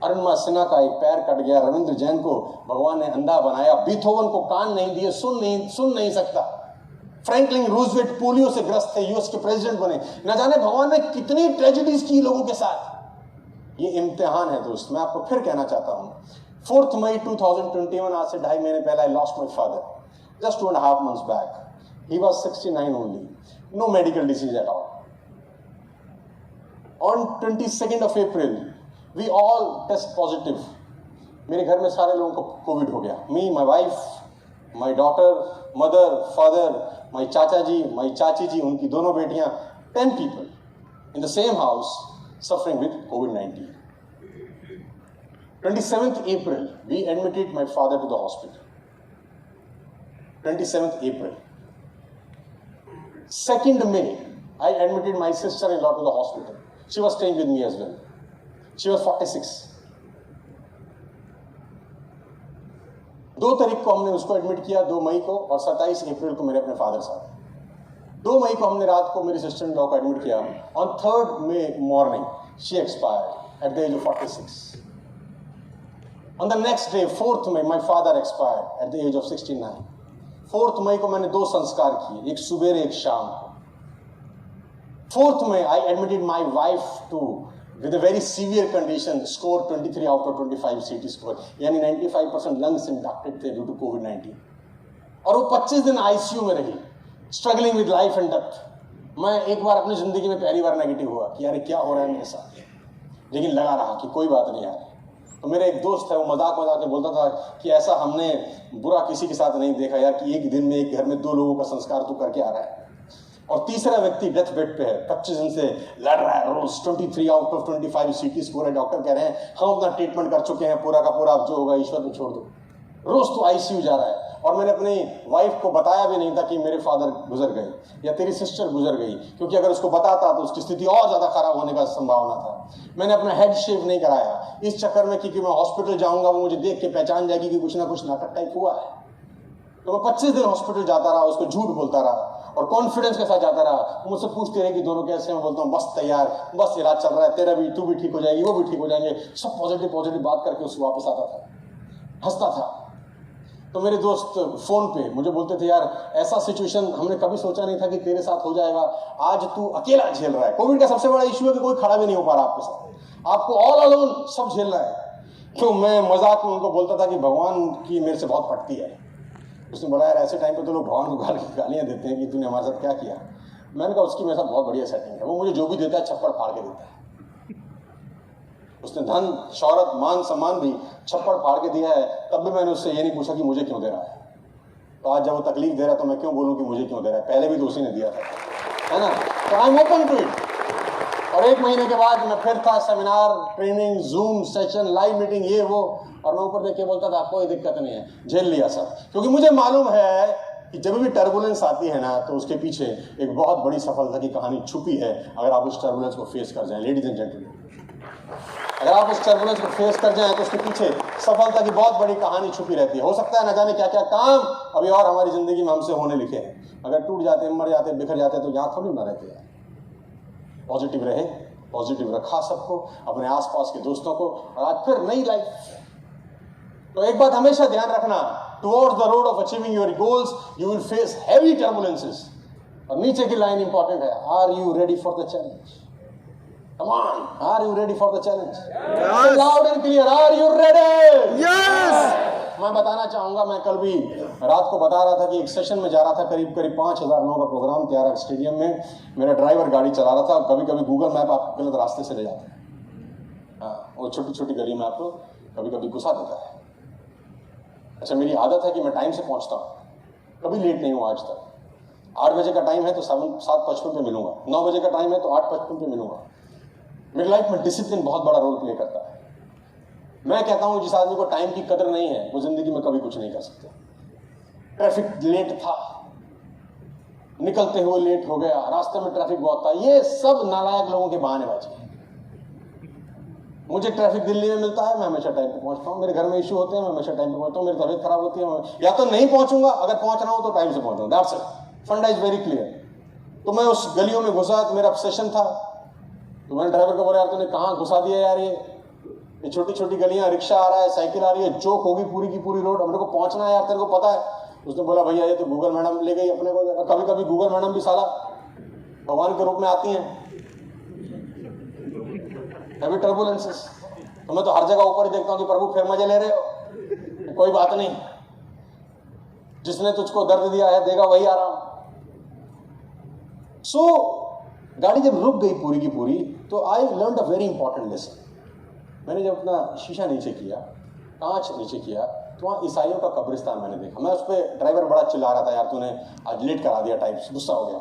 अरुणिमा सिन्हा का एक पैर कट गया, रविंद्र जैन को भगवान ने अंधा बनाया, बीथोवन को कान नहीं दिए, सुन नहीं सकता, फ्रैंकलिन रूजवेल्ट पोलियो से ग्रस्त थे, यूएस के प्रेसिडेंट बने। न जाने भगवान ने कितनी ट्रेजेडीज की लोगों के साथ। ये इम्तिहान है दोस्त। मैं आपको फिर कहना चाहता हूं, 4 मई 2021, आज से 2.5 महीने पहले, I lost my father just 2.5 months बैक। He was 69 only, no medical disease at all. On 22nd of April we all test positive. मेरे घर में सारे लोगों को कोविड हो गया। Me, my wife, my daughter, mother, father, my चाचा जी, माई चाची जी, उनकी दोनों बेटियां, 10 people in the same house suffering with COVID-19. 27th April, we admitted my father to the hospital. 27th April. 2nd May, I admitted my sister-in-law to the hospital. She was staying with me as well. She was 46. 2 तारीख को हमने उसको admit किया, 2 मई को, और 27 अप्रैल को मेरे अपने फादर साहब। 2 मई को हमने रात को मेरी सिस्टर इन लॉ को एडमिट किया। On 3rd May morning she expired at the age of 46। On the next day 4th May my father expired at the age of 69। 4th May को मैंने 2 संस्कार किए, एक सुबेरे एक शाम को। 4th May I admitted my wife to with a very severe condition, score 23 out of 25 CT score, यानी 95% lungs impacted थे due to COVID-19, और वो 25 दिन ICU में रही, struggling with life and death। मैं एक बार अपनी जिंदगी में पहली बार नेगेटिव हुआ कि यार क्या हो रहा है मेरे साथ, लेकिन लगा रहा कि कोई बात नहीं यार। तो मेरा एक दोस्त है, वो मजाक में बोलता था कि ऐसा हमने बुरा किसी के साथ नहीं देखा यार, कि एक दिन में एक घर में 2 लोगों का संस्कार तू करके आ रहा है, और तीसरा व्यक्ति डेथ बेड पे है, 25 दिन से लड़ रहा है रोज, 23 आउट ऑफ 25 CT स्कोर है। डॉक्टर कह रहे हैं हम अपना ट्रीटमेंट कर चुके हैं पूरा का पूरा, अब जो होगा ईश्वर पे छोड़ दो। रोज तो ICU जा रहा है, और मैंने अपनी वाइफ को बताया भी नहीं था कि मेरे फादर गुजर गए या तेरी सिस्टर गुजर गई, क्योंकि अगर उसको बताता तो उसकी स्थिति और ज्यादा खराब होने का संभावना था। मैंने अपना हेड शेव नहीं कराया इस चक्कर में, क्योंकि मैं हॉस्पिटल जाऊंगा वो मुझे देख के पहचान जाएगी कि कुछ ना कुछ नाटक टाइप हुआ है। तो मैं 25 दिन हॉस्पिटल जाता रहा, उसको झूठ बोलता रहा और कॉन्फिडेंस के साथ जाता रहा। मुझसे पूछते रहे कि दोनों कैसे हैं, मैं बोलता हूँ बस तैयार, बस इलाज चल रहा है, तेरा भी, तू भी ठीक हो जाएगी, वो भी ठीक हो जाएंगे, सब पॉजिटिव बात करके उसको वापस आता था, हंसता था। तो मेरे दोस्त फोन पे मुझे बोलते थे यार ऐसा सिचुएशन हमने कभी सोचा नहीं था कि तेरे साथ हो जाएगा, आज तू अकेला झेल रहा है। कोविड का सबसे बड़ा इश्यू है कि कोई खड़ा भी नहीं हो पा रहा आपके साथ, आपको ऑल अलोन सब झेलना है। तो मैं मजाक में उनको बोलता था कि भगवान की मेरे से बहुत पटती है। उसने बोला यार ऐसे टाइम पे तो लोग भगवान को गालियां देते हैं कि तूने हमारे साथ क्या किया। मैंने कहा उसकी मेरे साथ बहुत बढ़िया सेटिंग है, वो मुझे जो भी देता है छप्पड़ फाड़ के देता है। उसने धन शौहरत मान सम्मान भी छप्पड़ फाड़ के दिया है, तब भी मैंने उससे ये नहीं पूछा कि मुझे क्यों दे रहा है। तो आज जब वो तकलीफ दे रहा है तो मैं क्यों बोलूं कि मुझे क्यों दे रहा है, पहले भी तो उसी ने दिया था, है ना। तो I am open to it. और 1 महीने के बाद मैं फिर था, seminar, training, Zoom session, live meeting, ये वो, और मैं ऊपर देख के बोलता था कोई दिक्कत नहीं है, झेल लिया सब। क्योंकि मुझे मालूम है कि जब भी टर्बुलेंस आती है ना तो उसके पीछे एक बहुत बड़ी सफलता की कहानी छुपी है, अगर आप उस टर्बुलेंस को फेस कर जाएं। लेडीज एंड जेंटलमैन, अगर आप उस टर्बुलेंस को फेस कर जाएं तो उसके पीछे सफलता की बहुत बड़ी कहानी छुपी रहती है। हो सकता है ना जाने क्या क्या काम अभी और हमारी जिंदगी में हमसे होने लिखे हैं, अगर टूट जाते, मर जाते, बिखर जाते तो यहाँ थोड़ी ना रहते हैं। पॉजिटिव रहे, पॉजिटिव रखा सबको, अपने आसपास के दोस्तों को, और आज फिर नई लाइफ। तो एक बात हमेशा ध्यान रखना, towards the road of achieving your goals you will face heavy turbulences. और नीचे की लाइन इंपॉर्टेंट है, are you ready for the challenge? Come on, are you ready for the challenge? Yes. Loud and clear, are you ready? Yes. मैं बताना चाहूंगा, मैं कल भी रात को बता रहा था कि एक सेशन में जा रहा था, करीब 5,000 लोगों का प्रोग्राम तैयार है स्टेडियम में। मेरा ड्राइवर गाड़ी चला रहा था, कभी कभी गूगल मैप आपको गलत रास्ते से ले जाता है। हाँ, वो छोटी छोटी गली में आपको कभी कभी घुसा देता है। अच्छा, मेरी आदत है कि मैं टाइम से पहुंचता हूँ, कभी लेट नहीं हुआ आज तक। 8 बजे का टाइम है तो 7:55 पे मिलूंगा, 9 बजे का टाइम है तो 8:55 पे मिलूंगा। मेरी लाइफ में डिसिप्लिन बहुत बड़ा रोल प्ले करता है। मैं कहता हूं जिस आदमी को टाइम की कदर नहीं है वो जिंदगी में कभी कुछ नहीं कर सकता। ट्रैफिक लेट था, निकलते हुए लेट हो गया, रास्ते में ट्रैफिक बहुत था। ये सब नालायक लोगों के बहानेबाजी है। मुझे ट्रैफिक दिल्ली में मिलता है, मैं हमेशा टाइम पे पहुंचता हूँ। मेरे घर में इशू होते हैं, मैं हमेशा टाइम पे पहुंचता हूँ। मेरी तबीयत खराब होती है, या तो नहीं पहुंचूंगा, अगर पहुंच रहा हूं तो टाइम से पहुंचूंगा। दैट्स इट, फंडा इज वेरी क्लियर। तो मैं उस गलियों में घुसा, तो मेरा ऑब्सेशन था। तो मैंने ड्राइवर को बोला, यार तूने कहाँ घुसा दिया यार, ये छोटी छोटी गलियां, रिक्शा आ रहा है, साइकिल आ रही है, चौक होगी पूरी की पूरी रोड, हमने को पहुंचना है यार, तेरे को पता है। उसने बोला, भैया ये तो गूगल मैडम ले गई अपने को। कभी कभी गूगल मैडम भी साला भगवान के रूप में आती हैं। हैवी टर्बुलेंसेस, तो मैं तो हर जगह ऊपर ही देखता हूँ कि प्रभु फिर मजे ले रहे हो, कोई बात नहीं, जिसने तुझको दर्द दिया है देगा वही आराम। सो गाड़ी जब रुक गई पूरी की पूरी, तो I learn a very important lesson. मैंने जब अपना शीशा नीचे किया, कांच नीचे किया, तो वहाँ ईसाइयों का कब्रिस्तान मैंने देखा। मैं उस पर, ड्राइवर बड़ा चिल्ला रहा था, यार तूने आज लेट करा दिया टाइप, गुस्सा हो गया।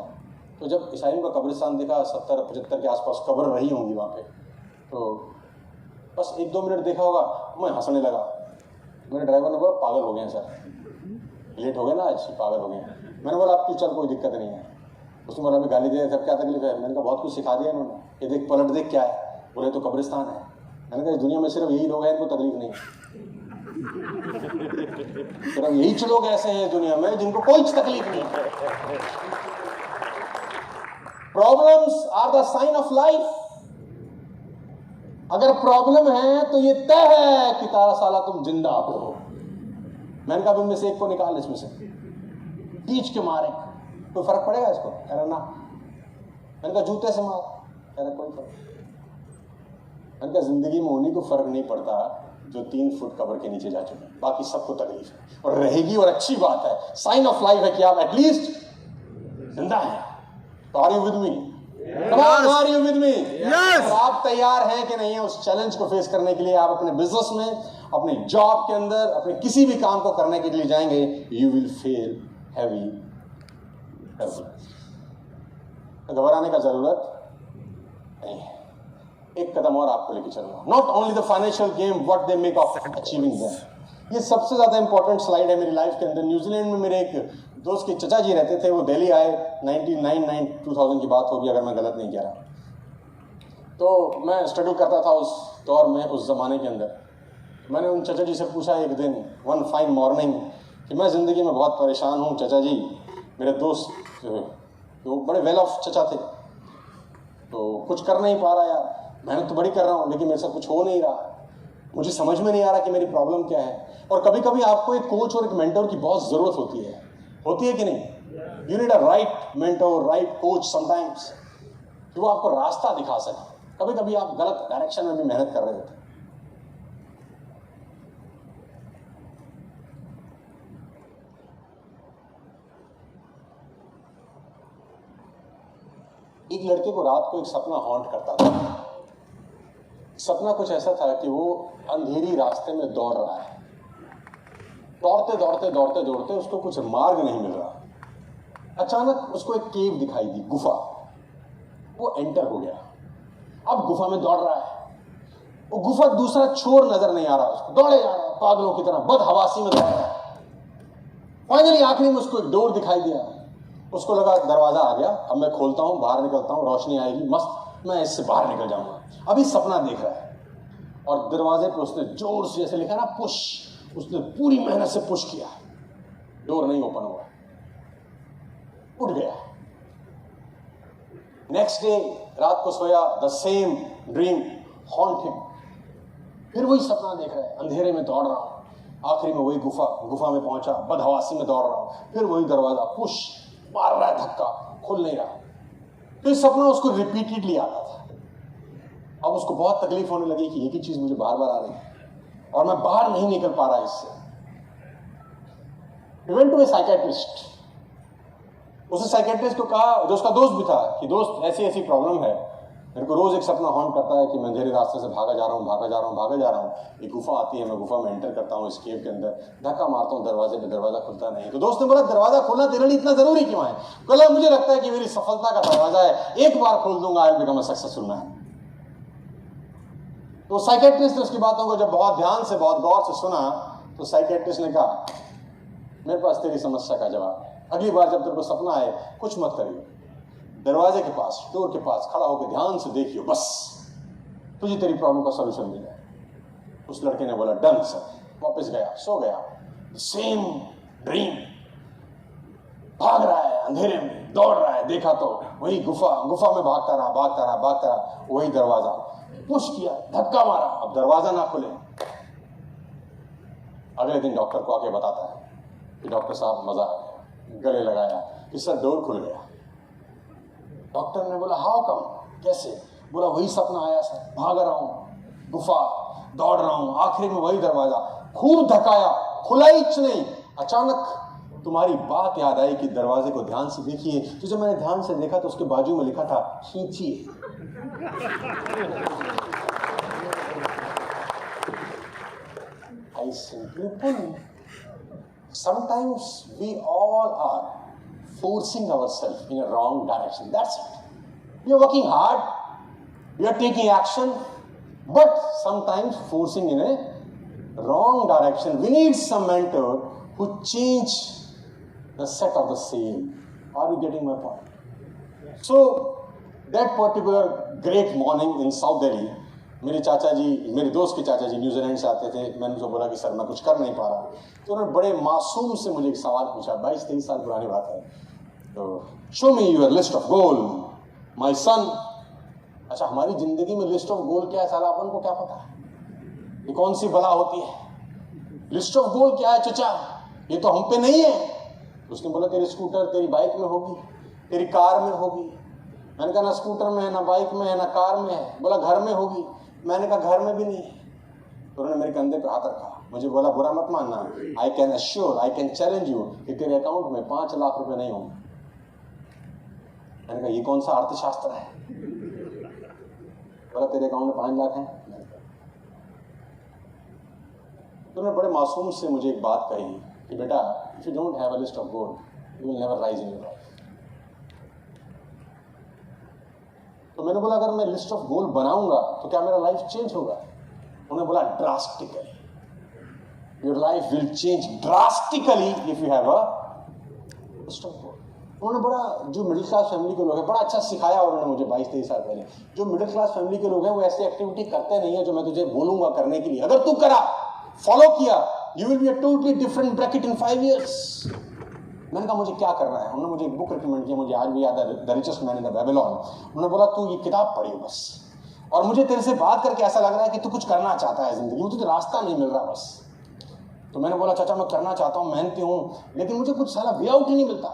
तो जब ईसाइयों का कब्रिस्तान देखा, 70-75 के आसपास कब्र रही होंगी वहाँ पे, तो बस 1-2 मिनट देखा होगा, मैं हंसने लगा। मेरे ड्राइवर ने बोला, पागल हो गए सर, लेट हो गए ना आज, पागल हो गए। मैंने बोला, आप तू चल, कोई दिक्कत नहीं है। उसने बोला, अभी गाली दे, सब क्या तकलीफ है? मैंने कहा, बहुत कुछ सिखा दिया इन्होंने, ये देख पलट देख क्या है। बोले तो कब्रिस्तान है। मैंने कहा, इस दुनिया में सिर्फ यही लोग हैं इनको तकलीफ नहीं है। सिर्फ यही लोग ऐसे हैं इस दुनिया में जिनको कोई तकलीफ नहीं है। Problems are the sign of life. अगर प्रॉब्लम है तो ये तय है कि तारा साला तुम जिंदा हो। मैंने कहा, इनमें से एक को निकाल, इसमें से खींच के मारे, कोई फर्क पड़ेगा इसको? कह रहा ना। मैंने कहा, जूते से मार। कह रहा कोई फर्क। मैंने कहा, जिंदगी में उन्हीं को फर्क नहीं पड़ता जो 3 फुट कब्र के नीचे जा चुके हैं, बाकी सबको तकलीफ है और रहेगी। और अच्छी बात है, साइन ऑफ लाइफ है कि आप एटलीस्ट जिंदा हैं। तो are you with me? Are you with me? Yes. आप तैयार हैं कि नहीं है उस चैलेंज को फेस करने के लिए? आप अपने बिजनेस में, अपने जॉब के अंदर, अपने किसी भी काम को करने के लिए जाएंगे, यू विल फेल हैवी। घबराने का जरूरत नहीं है। एक कदम और आपको लेके चलूंगा। Not only the financial game, what they make of achieving them. ये सबसे ज्यादा इंपॉर्टेंट स्लाइड है मेरी लाइफ के अंदर। न्यूजीलैंड में मेरे एक दोस्त के चचा जी रहते थे, वो दिल्ली आए, 1999-2000 की बात होगी अगर मैं गलत नहीं कह रहा। तो मैं स्ट्रगल करता था उस दौर में, उस जमाने के अंदर। मैंने उन चचा जी से पूछा एक दिन, वन फाइन मॉर्निंग, कि मैं जिंदगी में बहुत परेशान हूँ चचा जी। मेरे दोस्त तो बड़े वेल ऑफ चचा थे, तो कुछ कर नहीं पा रहा यार, मेहनत तो बड़ी कर रहा हूँ लेकिन मेरे साथ कुछ हो नहीं रहा, मुझे समझ में नहीं आ रहा कि मेरी प्रॉब्लम क्या है। और कभी कभी आपको एक कोच और एक मेंटर की बहुत ज़रूरत होती है कि नहीं? You need a right mentor, right coach sometimes, कि वो आपको रास्ता दिखा सके। कभी कभी आप गलत डायरेक्शन में भी मेहनत कर रहे होते हैं। एक लड़के को रात को एक सपना हॉन्ट करता था। सपना कुछ ऐसा था कि वो अंधेरी रास्ते में दौड़ रहा है, दौड़ते दौड़ते दौड़ते दौड़ते उसको कुछ मार्ग नहीं मिल रहा। अचानक उसको एक केव दिखाई दी, गुफा। वो एंटर हो गया, अब गुफा में दौड़ रहा है। वो गुफा दूसरा छोर नजर नहीं आ रहा उसको, दौड़े जा रहा है पागलों की तरह, बदहवासी में दौड़ रहा है। फाइनली आखिरी में उसको एक डोर दिखाई दिया। उसको लगा दरवाजा आ गया, अब मैं खोलता हूं, बाहर निकलता हूं, रोशनी आएगी, मस्त, मैं इससे बाहर निकल जाऊंगा। अभी सपना देख रहा है और दरवाजे पे उसने जोर से, जैसे लिखा ना पुश, उसने पूरी मेहनत से पुश किया, डोर नहीं ओपन हुआ, उठ गया। नेक्स्ट डे रात को सोया, the same dream haunt him. फिर वही सपना देख रहा है, अंधेरे में दौड़ रहा हूं, आखिरी में वही गुफा में पहुंचा, बदहवासी में दौड़ रहा हूं, फिर वही दरवाजा पुश, मार रहा है धक्का, खुल नहीं रहा। तो ये सपना उसको रिपीटेडली आता था। अब उसको बहुत तकलीफ होने लगी कि एक ही चीज मुझे बार बार आ रही है और मैं बाहर नहीं निकल पा रहा इससे। He went to a psychiatrist। उसे साइकेट्रिस्ट को कहा, जो उसका दोस्त भी था, कि दोस्त ऐसी ऐसी प्रॉब्लम है, मेरे को रोज एक सपना हॉन्ट करता है कि मैं अंधेरे रास्ते से भागा जा रहा हूँ, एक गुफा आती है, मैं गुफा में एंटर करता हूँ, इस केव के अंदर धक्का मारता हूँ दरवाजे पे, दरवाजा खुलता नहीं। तो दोस्त ने बोला, दरवाजा खोलना तेरे लिए इतना जरूरी क्यों है? बोला, मुझे लगता है कि मेरी सफलता का दरवाजा है, एक बार खोल दूंगा, I will become a successful man. तो साइकेट्रिस्ट ने उसकी बातों को जब बहुत ध्यान से, बहुत गौर से सुना, तो साइकेट्रिस्ट ने कहा, मेरे पास तेरी समस्या का जवाब है। अगली बार जब तेरे को सपना आए कुछ मत करियो, दरवाजे के पास, डोर के पास खड़ा होकर ध्यान से देखियो, बस तुझे तेरी प्रॉब्लम का सॉल्यूशन मिल जाए। उस लड़के ने बोला डन सर, वापस गया, सो गया। सेम ड्रीम, भाग रहा है अंधेरे में, दौड़ रहा है, देखा तो वही गुफा में भागता रहा, वही दरवाजा, पुश किया, धक्का मारा, अब दरवाजा ना खुले। अगले दिन डॉक्टर को आके बताता है कि डॉक्टर साहब मजा आ गया, गले लगाया कि सर डोर खुल गया। डॉक्टर ने बोला हाउ कम, कैसे? बोला वही सपना आया सर, भाग रहा हूं, गुफा, दौड़ रहा हूं, आखिरी में वही दरवाजा, खूब धकाया, खुला ही नहीं। अचानक तुम्हारी बात याद आई कि दरवाजे को ध्यान से देखिए। तो जब मैंने ध्यान से देखा तो उसके बाजू में लिखा था खींचिए। I simply pull. Sometimes we all are forcing ourselves in a wrong direction. That's it. We are working hard, we are taking action, but sometimes forcing in a wrong direction. We need some mentor who change the set of the sail. Are you getting my point? So that particular great morning in South Delhi, मेरे चाचा जी, मेरे दोस्त के चाचा जी New Zealand से आते थे। मैंने उनको बोला कि सर मैं कुछ कर नहीं पा रहा, तो उन्होंने बड़े मासूम से मुझे एक सवाल पूछा, 22-23 साल पुरानी बात है। तो show me your list of goal my son. अच्छा, हमारी जिंदगी में लिस्ट ऑफ गोल क्या है साला, अपन को क्या पता, ये कौन सी बला होती है? लिस्ट ऑफ गोल क्या है चचा, ये तो हम पे नहीं है। उसने बोला तेरी स्कूटर तेरी बाइक में होगी, तेरी कार में होगी। मैंने कहा ना स्कूटर में है, ना बाइक में है, ना कार में है। बोला घर में होगी। मैंने कहा घर में भी नहीं है। तो उन्होंने मेरे कंधे पे हाथ रखा, मुझे बोला बुरा मत मानना, I can assure, I can challenge you कि तेरे अकाउंट में 5 लाख रुपए नहीं होंगे। मैंने कहा ये कौन सा अर्थशास्त्र है? बोला तेरे अकाउंट में 5 लाख है। तो उन्होंने बड़े मासूम से मुझे एक बात कही कि बेटा, if you don't have a list of goal you will never rise in your life. तो मैंने बोला अगर मैं लिस्ट ऑफ गोल बनाऊंगा तो क्या मेरा लाइफ चेंज होगा? उन्होंने बोला drastically, your life will change drastically if you have a list of goal. उन्होंने बड़ा, जो मिडिल क्लास फैमिली के लोग हैं, बड़ा अच्छा सिखाया उन्होंने मुझे 22-23 साल पहले। जो मिडिल क्लास फैमिली के लोग हैं वो ऐसी एक्टिविटी करते नहीं है जो मैं तुझे बोलूंगा करने के लिए। अगर तू करा, फॉलो किया, you will be a totally different bracket in 5 years। मैंने कहा मुझे क्या करना है? उन्होंने मुझे एक बुक रिकमेंड किया, मुझे आज भी याद है, the richest man in the Babylon. उन्होंने बोला तू ये किताब पढ़ियो बस, और मुझे तेरे से बात करके ऐसा लग रहा है कि तू कुछ करना चाहता है जिंदगी में, तुझे रास्ता नहीं मिल रहा बस। तो मैंने बोला चाचा मैं करना चाहता हूँ, मेहनती हूँ, लेकिन मुझे कुछ साला वे आउट ही नहीं मिलता।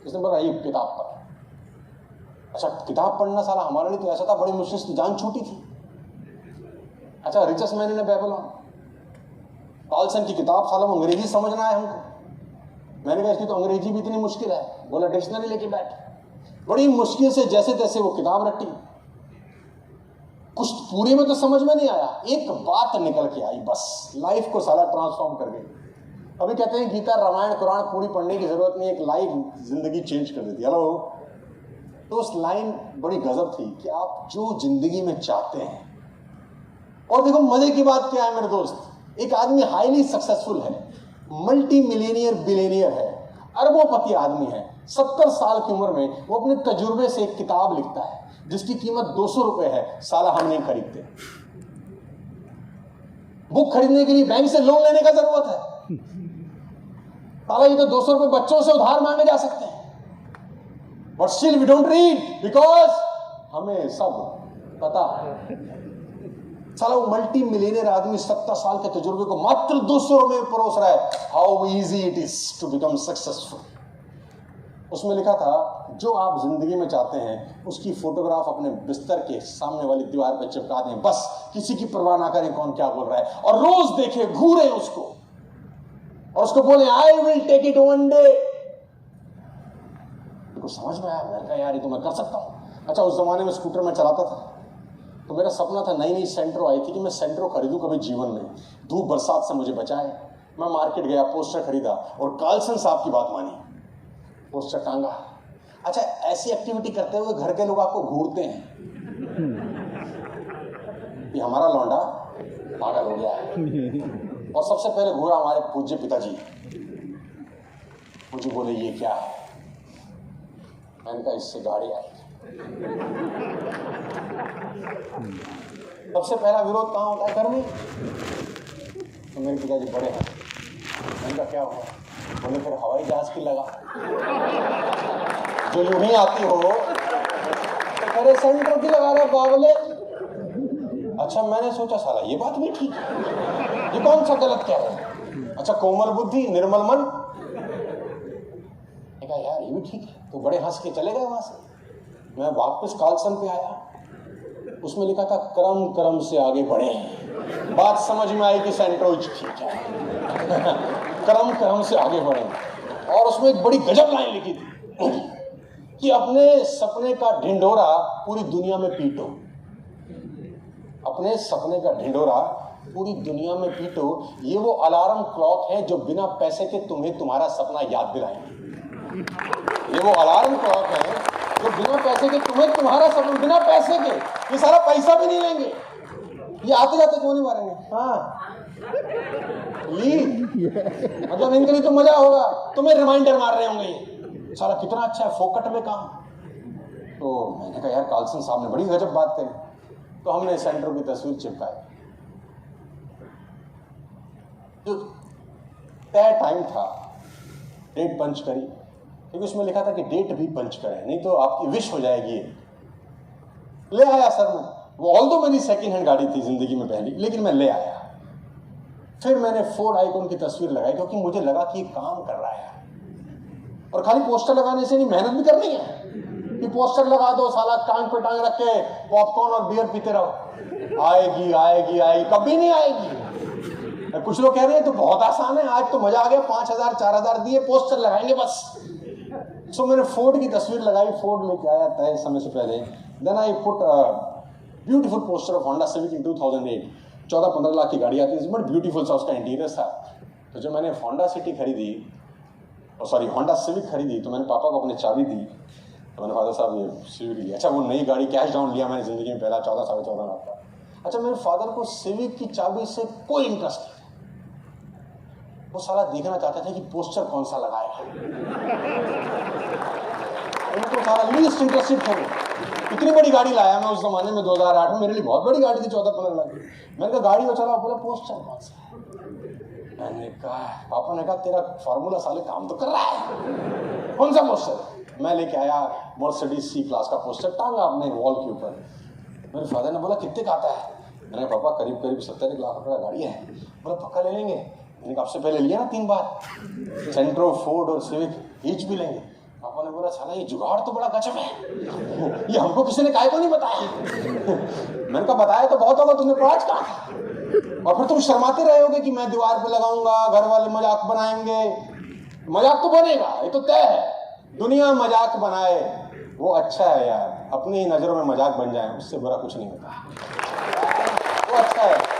उसने बोला ये किताब पढ़। अच्छा, किताब पढ़ना साला हमारे लिए तो ऐसा था बड़ी मुश्किल से जान छूटी थी। अच्छा, richest man in the Babylon, Carlson की किताब, साला वो अंग्रेजी समझना है हमको। मैंने कहा इसकी तो अंग्रेजी भी इतनी मुश्किल है। बोला डिक्शनरी लेके बैठ। बड़ी मुश्किल से जैसे तैसे वो किताब रटी, कुछ पूरे में तो समझ में नहीं आया, एक बात निकल के आई, बस लाइफ को साला ट्रांसफॉर्म कर गई। अभी कहते हैं गीता, रामायण, कुरान पूरी पढ़ने की जरूरत नहीं, एक लाइन जिंदगी चेंज कर देती है। हेलो, तो उस लाइन बड़ी गजब थी कि आप जो जिंदगी में चाहते हैं, और देखो मजे की बात क्या है मेरे दोस्त, एक आदमी हाईली सक्सेसफुल है, मल्टी मिलियनियर बिलियनियर है, अरबोंपति आदमी है, 70 साल की उम्र में वो अपने तजुर्बे से एक किताब लिखता है जिसकी कीमत 200 रुपए है। साला हम नहीं खरीदते। बुक खरीदने के लिए बैंक से लोन लेने का जरूरत है। साला ये तो 200 रुपए बच्चों से उधार मांगे जा सकते हैं, but still we don't read because हमें सब पता है। साला वो मल्टी मिलियनियर आदमी 70 साल के तजुर्बे को मात्र 200 रुपए में परोस रहा है। How easy it is to become successful. उसमें लिखा था जो आप जिंदगी में चाहते हैं उसकी फोटोग्राफ अपने बिस्तर के सामने वाली दीवार पर चिपका दें, बस किसी की परवाह ना करें कौन क्या बोल रहा है, और रोज देखें, घूरें उसको, और उसको बोले I will take it one day. तो समझ में आया, मैंने कहा यार ये तो मैं कर सकता हूँ। अच्छा, उस जमाने में स्कूटर में चलाता था, तो मेरा सपना था, नई नई सेंट्रो आई थी कि मैं सेंट्रो खरीदूं कभी जीवन में, धूप बरसात से मुझे बचाए। मैं मार्केट गया, पोस्टर खरीदा और कार्लसन साहब की बात मानी, पोस्टर टांगा। अच्छा, ऐसी एक्टिविटी करते हुए घर के लोग आपको घूरते हैं कि हमारा लौंडा पागल हो गया है। और सबसे पहले घूरा हमारे पूज्य पिताजी, मुझे बोले ये क्या है? मैंने कहा इससे गाड़ी आएगी। सबसे पहला विरोध कहाँ होता है? घर में। तो मेरे पिताजी बड़े हैं। मैंने कहा क्या हुआ? बोले फिर हवाई जहाज की लगा जो यूं ही आती हो तो करे सेंटर की लगा रहे बावले। अच्छा मैंने सोचा साला ये बात भी ठीक है, ये कौन सा गलत क्या है? अच्छा कोमल बुद्धि निर्मल मन, कहा यार ये भी ठीक है। तो बड़े हंस के चले गए वहां से। मैं वापस कार्लसन पे आया, उसमें लिखा था क्रम क्रम से आगे बढ़े। बात समझ में आई कि सेंट्रोइड ठीक है क्रम क्रम से आगे बढ़े। और उसमें एक बड़ी गजब लाइन लिखी थी कि अपने सपने का ढिंढोरा पूरी दुनिया में पीटो। अपने सपने का ढिंढोरा पूरी दुनिया में पीटो, ये वो अलार्म क्लॉक है जो बिना पैसे के तुम्हें तुम्हारा सपना याद दिलाएंगे। ये वो अलार्म क्लॉक है जो बिना पैसे के तुम्हें तुम्हारा सपना, बिना पैसे के, ये सारा पैसा भी नहीं लेंगे, ये आते जाते क्यों नहीं मारेंगे। हाँ मतलब इनके लिए तो मजा होगा, तुम्हें रिमाइंडर मार रहे होंगे ये सारा कितना अच्छा है, फोकट में काम। तो मैंने कहा यार कार्लसन साहब ने बड़ी गजब बात करी। तो हमने सेंटर की तस्वीर चिपकाई। जो तय टाइम था डेट पंच करी, क्योंकि उसमें लिखा था कि डेट भी पंच करें नहीं तो आपकी विश हो जाएगी। ले आया सर मैं वो, ऑल्दो मेरी सेकंड हैंड गाड़ी थी जिंदगी में पहली, लेकिन मैं ले आया। फिर मैंने फोर्ड आइकॉन की तस्वीर लगाई क्योंकि मुझे लगा कि काम कर रहा है। और खाली पोस्टर लगाने से नहीं, मेहनत भी करनी है कि पोस्टर लगा दो साला टांग पे टांग रख के पॉपकॉर्न और बियर पीते रहो। आएगी आएगी आएगी, कभी नहीं आएगी। कुछ लोग कह रहे हैं तो बहुत आसान है, आज तो मजा आ गया, 5,000 4,000 दिए, पोस्टर लगाएंगे बस। सो मैंने फोर्ड की तस्वीर लगाई, फोर्ड लेके आया तय समय से पहले। Then I put beautiful poster of Honda Civic in 2008। 14-15 lakh की गाड़ी आती थी, बट ब्यूटीफुल सा उसका इंटीरियर था। तो जब मैंने होंडा सिटी खरीदी, सॉरी होंडा सिविक खरीदी, तो मैंने पापा को अपनी चाबी दी। तो मैंने फादर साहब ये सिविक लिया। अच्छा वो नई गाड़ी कैश डाउन लिया मैंने जिंदगी में पहला, 14-14.5 लाख का। अच्छा मेरे फादर को सिविक की चाबी से कोई इंटरेस्ट नहीं, वो साला देखना चाहते थे कि पोस्टर कौन सा लगाएगा। उनको सारा लीस्ट इंटरेस्टेड थे। इतनी बड़ी गाड़ी लाया मैं उस जमाने में 2008 में, मेरे लिए बहुत बड़ी गाड़ी थी, 14-15 लाख की। मैंने कहा गाड़ी में चला, बोला पोस्टर कौन सा। मैंने कहा, पापा ने कहा तेरा फार्मूला साले काम तो कर रहा है, कौन सा पोस्टर। मैं लेके आया मर्सिडीज C क्लास का पोस्टर, टांगा अपने वॉल के ऊपर। मेरे फादर ने बोला कितने का आता है। मैंने कहा पापा करीब करीब 70 लाख रुपये का गाड़ी है। बोला पक्का ले लेंगे। मैंने कहा आपसे पहले लिया ना 3 बार, सेंट्रो, फोर्ड और सिविक, ईच भी लेंगे। पापा ने बोला साला ये जुगाड़ तो बड़ा गजब है, ये हमको किसी ने काहे को नहीं बताया। मैंने कहा बताया तो बहुत होगा, तुमने पाँच कहा। और फिर तुम शर्माते रहोगे कि मैं दीवार पे लगाऊंगा, घर वाले मजाक बनाएंगे। मजाक तो बनेगा, ये तो तय है। दुनिया मजाक बनाए वो अच्छा है यार, अपनी नजरों में मजाक बन जाए उससे बुरा कुछ नहीं होता, वो अच्छा है।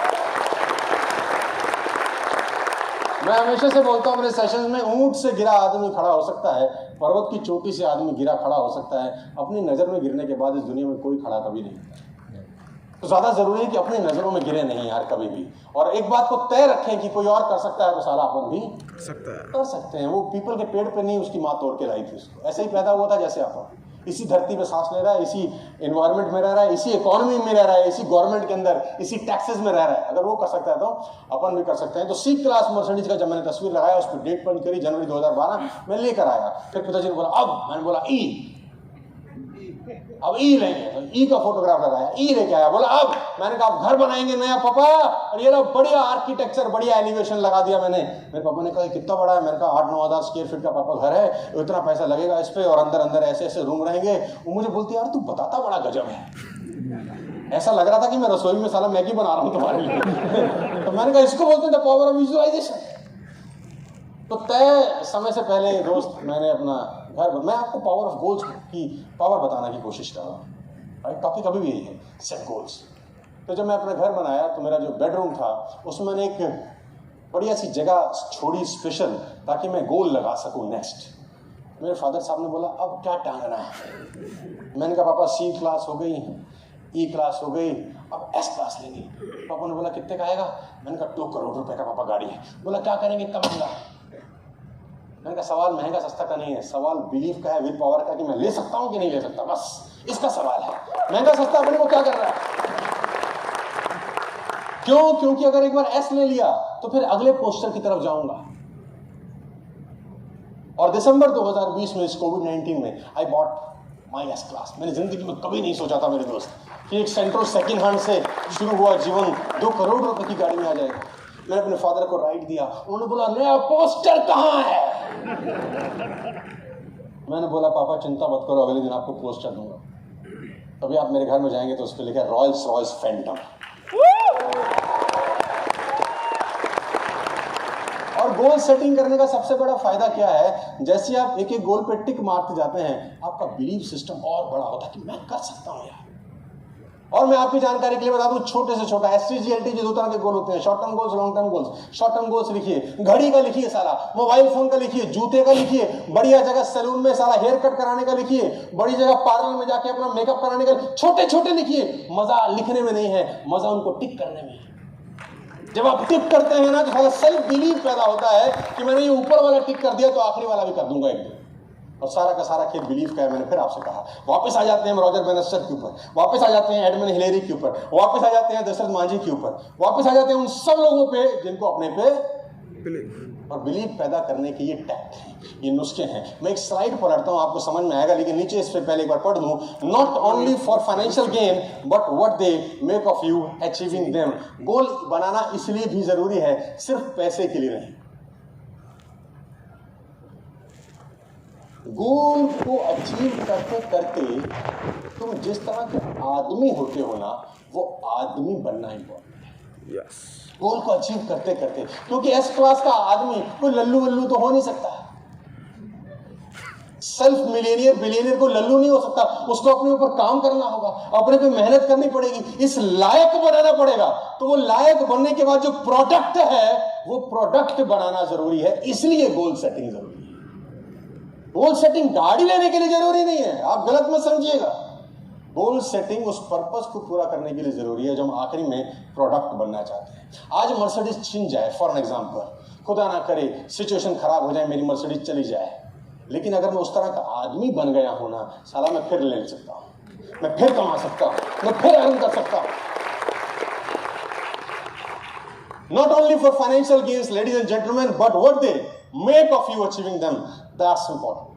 मैं हमेशा से बोलता हूँ अपने सेशंस में, ऊंट से गिरा आदमी खड़ा हो सकता है, पर्वत की चोटी से आदमी गिरा खड़ा हो सकता है, अपनी नजर में गिरने के बाद इस दुनिया में कोई खड़ा कभी नहीं। तो ज्यादा जरूरी है कि अपनी नजरों में गिरे नहीं यार कभी भी। और एक बात को तय रखें कि कोई और कर सकता है तो साला अपन भी कर सकते हैं। वो पीपल के पेड़ पे नहीं उसकी माँ तोड़ के लाई थी उसको, ऐसे ही पैदा हुआ था जैसे अपन। इसी धरती पे सांस ले रहा है, इसी एनवायरनमेंट में रह रहा है, इसी इकोनॉमी में रह रहा है, इसी गवर्नमेंट के अंदर, इसी टैक्सेस में रह रहा है। अगर वो कर सकता है तो अपन भी कर सकते हैं। तो C क्लास मर्सिडीज का जब मैंने तस्वीर लगाया, उस पर डेट पंच करी, जनवरी 2012 मैं लेकर आया। फिर पिताजी ने बोला अब, मैंने बोला अब ई लेंगे, तो ई का फोटोग्राफ लगाया, ई लेके आया। बोला अब, मैंने कहा घर बनाएंगे नया पापा, और ये बढ़िया आर्किटेक्चर, बढ़िया एलिवेशन लगा दिया मैंने। मेरे पापा ने कहा कितना बड़ा है। मैंने कहा 8-9 हज़ार स्क्वायर फीट का पापा घर है, इतना पैसा लगेगा इस पे, और अंदर अंदर ऐसे ऐसे रूम रहेंगे। वो मुझे बोलती यार तू बताता बड़ा गजब है, ऐसा लग रहा था कि मैं रसोई में साला मैगी बना रहा हूँ तुम्हारे लिए। तो मैंने कहा इसको बोलते हैं द पावर ऑफ विजुअलाइजेशन। तो तय समय से पहले दोस्त मैंने अपना घर, मैं आपको पावर ऑफ गोल्स की पावर बताने की कोशिश कर रहा हूँ। राइट, टॉपिक अभी भी यही है, सेट गोल्स। तो जब मैं अपना घर बनाया तो मेरा जो बेडरूम था उसमें मैंने एक बढ़िया सी जगह छोड़ी स्पेशल, ताकि मैं गोल लगा सकूँ नेक्स्ट। मेरे फादर साहब ने बोला अब क्या टांगना है। मैंने कहा पापा C क्लास हो गई, E क्लास हो गई, अब S क्लास लेंगे। पापा ने बोला कितने का आएगा। मैंने कहा 2 करोड़ रुपए का पापा गाड़ी है। बोला क्या करेंगे इतना महंगा। मैंने कहा सवाल महंगा सस्ता का नहीं है, सवाल बिलीफ का है, विल पावर का, कि मैं ले सकता हूं कि नहीं ले सकता, बस इसका सवाल है। महंगा सस्ता अपने को क्या कर रहा है? क्यों? क्योंकि अगर एक बार एस ले लिया तो फिर अगले पोस्टर की तरफ जाऊंगा। और दिसंबर 2020 में इस कोविड-19 में I bought my S class. मैंने जिंदगी में कभी नहीं सोचा था मेरे दोस्त कि एक सेंट्रो सेकंड हैंड से शुरू हुआ जीवन 2 करोड़ रुपए की गाड़ी में आ जाएगा। मैंने अपने फादर को राइड दिया, उन्होंने बोला नया पोस्टर कहां है? मैंने बोला पापा चिंता मत करो, अगले दिन आपको पोस्टर दूंगा। तभी आप मेरे घर में जाएंगे तो उस पर लिखा है रॉयल्स रॉयस फैंटम। और गोल सेटिंग करने का सबसे बड़ा फायदा क्या है? जैसे आप एक एक गोल पे टिक मारते जाते हैं, आपका बिलीफ सिस्टम और बड़ा होता है कि मैं कर सकता हूं यार। और मैं आपकी जानकारी के लिए बता दूं, छोटे से छोटा STG LTG 2 तरह के गोल होते हैं, short term goals, long term goals. Short term goals लिखिए, घड़ी का लिखिए साला, मोबाइल फोन का लिखिए, जूते का लिखिए, बढ़िया जगह सैलून में साला हेयर कट कराने का लिखिए, बड़ी जगह पार्लर में जाके अपना मेकअप कराने का, छोटे छोटे लिखिए। मजा लिखने में नहीं है, मजा उनको टिक करने में है। जब आप टिक करते हैं ना तो थोड़ा सेल्फ बिलीव पैदा होता है कि मैंने ये ऊपर वाला टिक कर दिया तो आखिरी वाला भी कर दूंगा एक दिन। और सारा का सारा खेल बिलीव का है। मैंने फिर आपसे कहा, वापस आ जाते हैं हम रॉजर बैनिस्टर के ऊपर, वापस आ जाते हैं एडमंड हिलेरी के ऊपर, वापस आ जाते हैं दशरथ मांझी के ऊपर, वापस आ जाते हैं उन सब लोगों पे जिनको अपने पे और बिलीव पैदा करने के ये टैक्ट हैं, ये नुस्खे हैं। मैं एक स्लाइड पढ़ता हूं, आपको समझ में आएगा, लेकिन नीचे इस पे पहले एक बार पढ़ दूं। Not only for financial gain but what they make of you achieving them. Goal बनाना इसलिए भी जरूरी है, सिर्फ पैसे के लिए नहीं। गोल को अचीव करते करते तुम जिस तरह के आदमी होते हो ना, वो आदमी बनना इंपॉर्टेंट है। यस। गोल को अचीव करते करते, क्योंकि एस क्लास का आदमी कोई लल्लू वल्लू तो हो नहीं सकता। सेल्फ मिलियनियर बिलियनियर को लल्लू नहीं हो सकता, उसको अपने ऊपर काम करना होगा, अपने पे मेहनत करनी पड़ेगी, इस लायक बनाना पड़ेगा। तो वो लायक बनने के बाद जो प्रोडक्ट है वो प्रोडक्ट बनाना जरूरी है, इसलिए गोल सेटिंग जरूरी है। गोल सेटिंग गाड़ी लेने के लिए जरूरी नहीं है, आप गलत मत समझिएगा। गोल सेटिंग उस पर्पस को पूरा करने के लिए जरूरी है जो हम आखिरी में प्रोडक्ट बनना चाहते हैं। आज मर्सिडीज छिन जाए फॉर एग्जांपल, खुदा ना करे सिचुएशन खराब हो जाए, मेरी मर्सिडीज चली जाए, लेकिन अगर मैं उस तरह का आदमी बन गया हूं ना, साला मैं फिर ले सकता हूं, मैं फिर कमा सकता हूं, मैं फिर अर्न कर सकता हूं। Not only for financial gains, ladies and gentlemen, but what they make of you achieving them, that's important.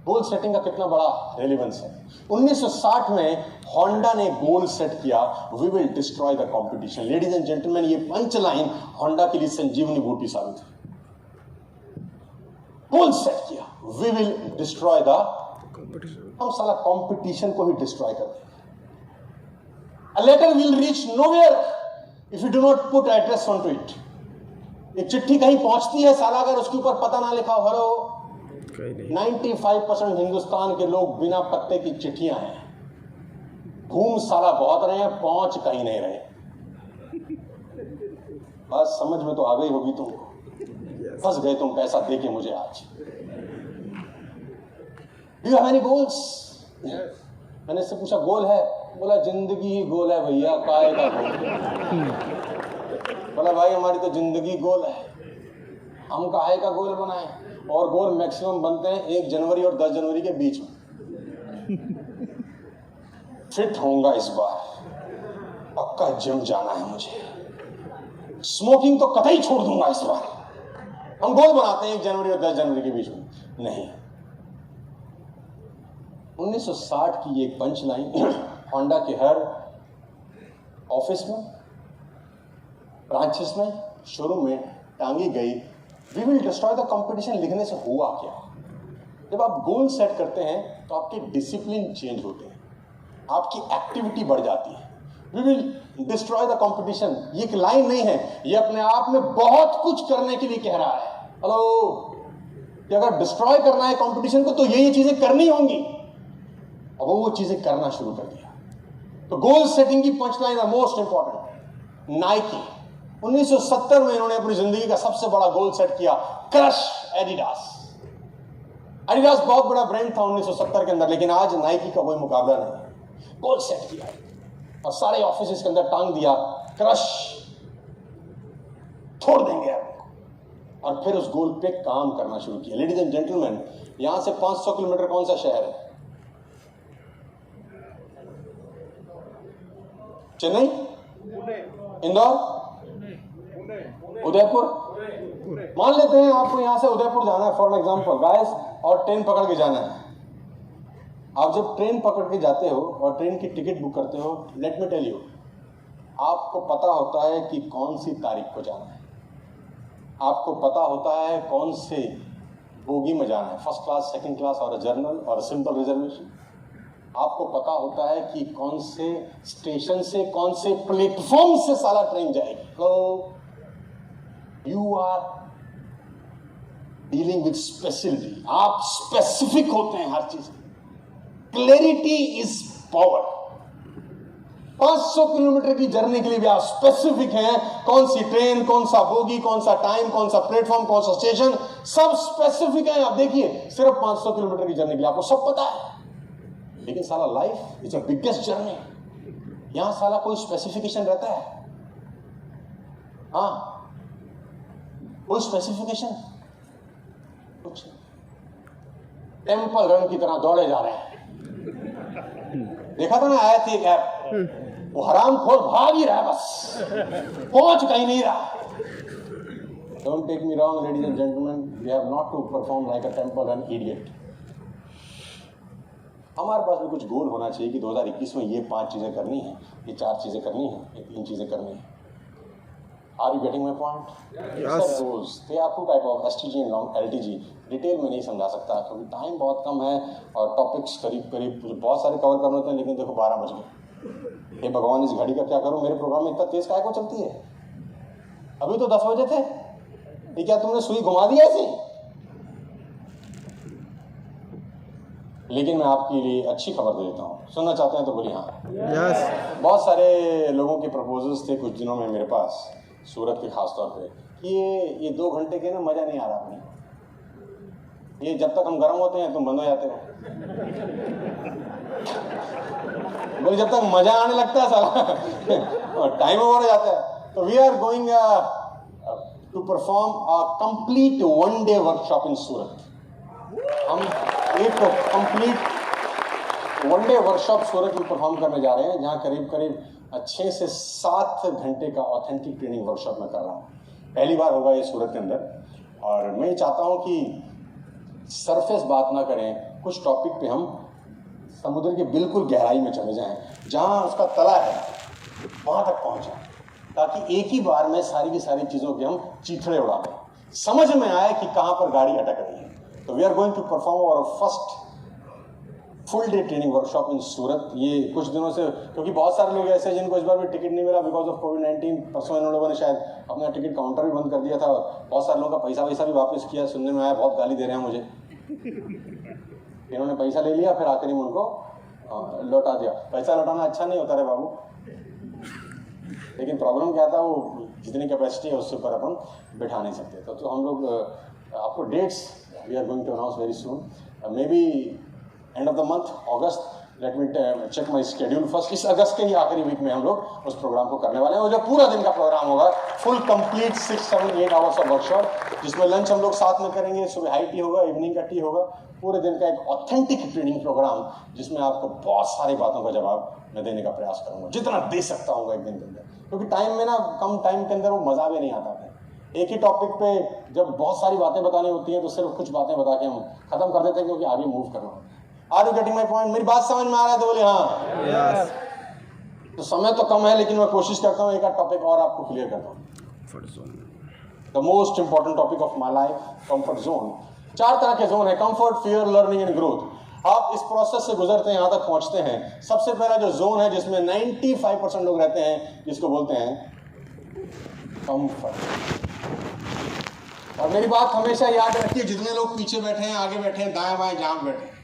Goal setting का कितना बड़ा रेलेवेंस है। 1960 में होंडा ने गोल सेट किया, we will destroy the competition. Ladies and gentlemen, ये punch line Honda के लिए संजीवनी बूटी साबित है। गोल सेट किया, we will destroy the competition. हम साला कंपटीशन को ही डिस्ट्रॉय करते हैं। A letter will reach nowhere if you do not put address onto it. एक चिट्ठी कहीं पहुंचती है साला, अगर उसके ऊपर पता ना लिखा हो, 95% हिंदुस्तान के लोग बिना पत्ते की चिट्ठियां हैं, घूम साला बहुत रहे हैं, पहुंच कहीं नहीं रहे। बस समझ में तो आ गई होगी तुमको, फंस गए तुम पैसा देके मुझे आज। Do you have any goals? मैंने इससे पूछा गोल है? बोला जिंदगी ही गोल है भैया, काहे का गोल? बोला भाई हमारी तो जिंदगी गोल है, हम काहे का गोल बनाए? और गोल मैक्सिमम बनते हैं 1 जनवरी और 10 जनवरी के बीच में। फिट होऊंगा इस बार, पक्का जिम जाना है मुझे, स्मोकिंग तो कतई छोड़ दूंगा इस बार। हम गोल बनाते हैं 1 जनवरी और 10 जनवरी के बीच में, नहीं। 1960 की एक पंच लाइन होंडा के हर ऑफिस में, ब्रांचेस में, शोरूम में टांगी गई, we will destroy the competition लिखने से हुआ क्या? जब आप गोल सेट करते हैं तो आपके डिसिप्लिन चेंज होते हैं, आपकी एक्टिविटी बढ़ जाती है। We will destroy the competition, ये एक लाइन नहीं है, ये अपने आप में बहुत कुछ करने के लिए कह रहा है। हेलो, कि अगर डिस्ट्रॉय करना है कंपटीशन को तो ये चीजें करनी होंगी। अब वो चीजें करना शुरू कर दिया। तो गोल सेटिंग की पंच लाइन है मोस्ट इंपॉर्टेंट। नाइकी 1970 में इन्होंने अपनी जिंदगी का सबसे बड़ा गोल सेट किया, क्रश एडिडास। एडिडास बहुत बड़ा ब्रांड था 1970 के अंदर, लेकिन आज नाइकी का कोई मुकाबला नहीं। गोल सेट किया और सारे ऑफिस के अंदर टांग दिया, क्रश छोड़ देंगे आपको। और फिर उस गोल पे काम करना शुरू किया। लेडीज एंड जेंटलमैन, यहां से 500 किलोमीटर कौन सा शहर है? चेन्नई, इंदौर, उदयपुर। मान लेते हैं आपको यहां से उदयपुर जाना है फॉर एग्जांपल गाइस, और ट्रेन पकड़ के जाना है। आप जब ट्रेन पकड़ के जाते हो और ट्रेन की टिकट बुक करते हो, लेट मी टेल यू, आपको पता होता है कि कौन सी तारीख को जाना है, आपको पता होता है कौन से बोगी में जाना है, फर्स्ट क्लास, सेकंड क्लास और जर्नल और सिंपल रिजर्वेशन। आपको पता होता है कि कौन से स्टेशन से, कौन से प्लेटफॉर्म से साला ट्रेन जाएगी। तो you are dealing with specificity, आप स्पेसिफिक होते हैं हर चीज। Clarity is power. 500 किलोमीटर की जर्नी के लिए भी आप स्पेसिफिक हैं, कौन सी ट्रेन, कौन सा बोगी, कौन सा टाइम, कौन सा प्लेटफॉर्म, कौन सा स्टेशन, सब स्पेसिफिक है। आप देखिए, सिर्फ 500 किलोमीटर की जर्नी के लिए आपको सब पता है, लेकिन साला life is a biggest journey. यहां साला कोई स्पेसिफिकेशन रहता है? हाँ, कोई स्पेसिफिकेशन कुछ। टेम्पल रन की तरह दौड़े जा रहे हैं। देखा था ना, आया थी एक ऐप, वो हरामखोर भाग ही रहा है, बस पहुंच कहीं नहीं रहा। Don't take me wrong, ladies and gentlemen, we have not to perform like a temple run idiot. हमारे पास भी कुछ गोल होना चाहिए कि 2021 में ये 5 चीजें करनी है, ये 4 चीजें करनी है, ये 3 चीजें करनी है। Are you getting my point? Yes. Goals. They are two type of STG and long LTG. Detail में नहीं समझा सकता क्योंकि टाइम बहुत कम है और टॉपिक्स करीब बहुत सारे कवर करने होते हैं, लेकिन देखो 12 बज गए। हे भगवान, इस घड़ी का क्या करूं? मेरे प्रोग्राम में इतना तेज काहे को चलती है? अभी तो 10 बजे थे। ये क्या तुमने सुई घुमा दी ऐसी? लेकिन मैं आपके लिए अच्छी खबर दे देता हूँ, सुनना चाहते हैं तो बोलिए हाँ। yes. बहुत सारे लोगों के प्रपोजल्स थे कुछ दिनों में मेरे पास, सूरत के खास तौर पे, कि ये 2 घंटे के ना मजा नहीं आ रहा अपने, ये जब तक हम गर्म होते हैं तुम बंद हो जाते हो। बोले जब तक मजा आने लगता है साला टाइम ओवर हो जाता है। तो we are going to perform a complete 1 day workshop in Surat. हम एक कंप्लीट 1 डे वर्कशॉप सूरत में परफॉर्म करने जा रहे हैं, जहाँ करीब 6 से 7 घंटे का ऑथेंटिक ट्रेनिंग वर्कशॉप में कर रहा हूँ। पहली बार होगा ये सूरत के अंदर, और मैं चाहता हूँ कि सरफेस बात ना करें, कुछ टॉपिक पे हम समुद्र की बिल्कुल गहराई में चले जाएं, जहाँ उसका तला है वहाँ तक पहुँचें, ताकि एक ही बार में सारी की सारी चीज़ों के हम चीथड़े उड़ा दें, समझ में आए कि कहाँ पर गाड़ी अटक रही है। तो we are going to perform our first full day training workshop in Surat. ये कुछ दिनों से, क्योंकि बहुत सारे लोग ऐसे जिनको इस बार भी टिकट नहीं मिला बिकॉज ऑफ कोविड-19। परसों इन लोगों ने शायद अपना टिकट काउंटर भी बंद कर दिया था, बहुत सारे लोगों का पैसा भी वापस किया। सुनने में आया बहुत गाली दे रहे हैं मुझे। इन्होंने पैसा ले लिया, फिर आखिर में उनको लौटा दिया। पैसा लौटाना अच्छा नहीं होता रे बाबू, लेकिन प्रॉब्लम क्या था, वो जितनी कैपेसिटी है उससे ऊपर अपन बिठा नहीं सकते। तो हम लोग आपको dates we are going to announce very soon, maybe end of the month August. Let me check my schedule first. इस अगस्त के ही आखिरी वीक में हम लोग उस प्रोग्राम को करने वाले हैं, और जो पूरा दिन का प्रोग्राम होगा full complete 6, 7, 8 hours of workshop, जिसमें लंच हम लोग साथ में करेंगे, सुबह हाई टी होगा, इवनिंग का टी होगा, पूरे दिन का एक ऑथेंटिक ट्रेनिंग प्रोग्राम, जिसमें आपको बहुत सारी बातों का जवाब मैं देने का प्रयास करूंगा, जितना दे सकता हूँ एक दिन के अंदर। क्योंकि टाइम में ना, कम टाइम के अंदर वो मजा भी नहीं आता है। एक ही टॉपिक पे जब बहुत सारी बातें बतानी होती हैं तो सिर्फ कुछ बातें बता के हम खत्म कर देते हैं, क्योंकि आगे मूव करना होता है। Are you getting my point? मेरी बात समझ में आ रहा है तो बोले हाँ। yes. तो समय तो कम है, लेकिन मैं कोशिश करता हूँ एक आध टॉपिक और आपको क्लियर करता हूँ। The most important topic of my life, comfort zone. 4 तरह के जोन है, comfort, fear, learning and growth. आप इस प्रोसेस से गुजरते हैं, यहाँ तक पहुंचते हैं। सबसे पहला जो जोन है जिसमें 95% लोग रहते हैं, जिसको बोलते हैं कंफर्ट। और मेरी बात हमेशा याद रखिए, जितने लोग पीछे बैठे हैं, आगे बैठे हैं, दाएं बाएं, जहां बैठे हैं,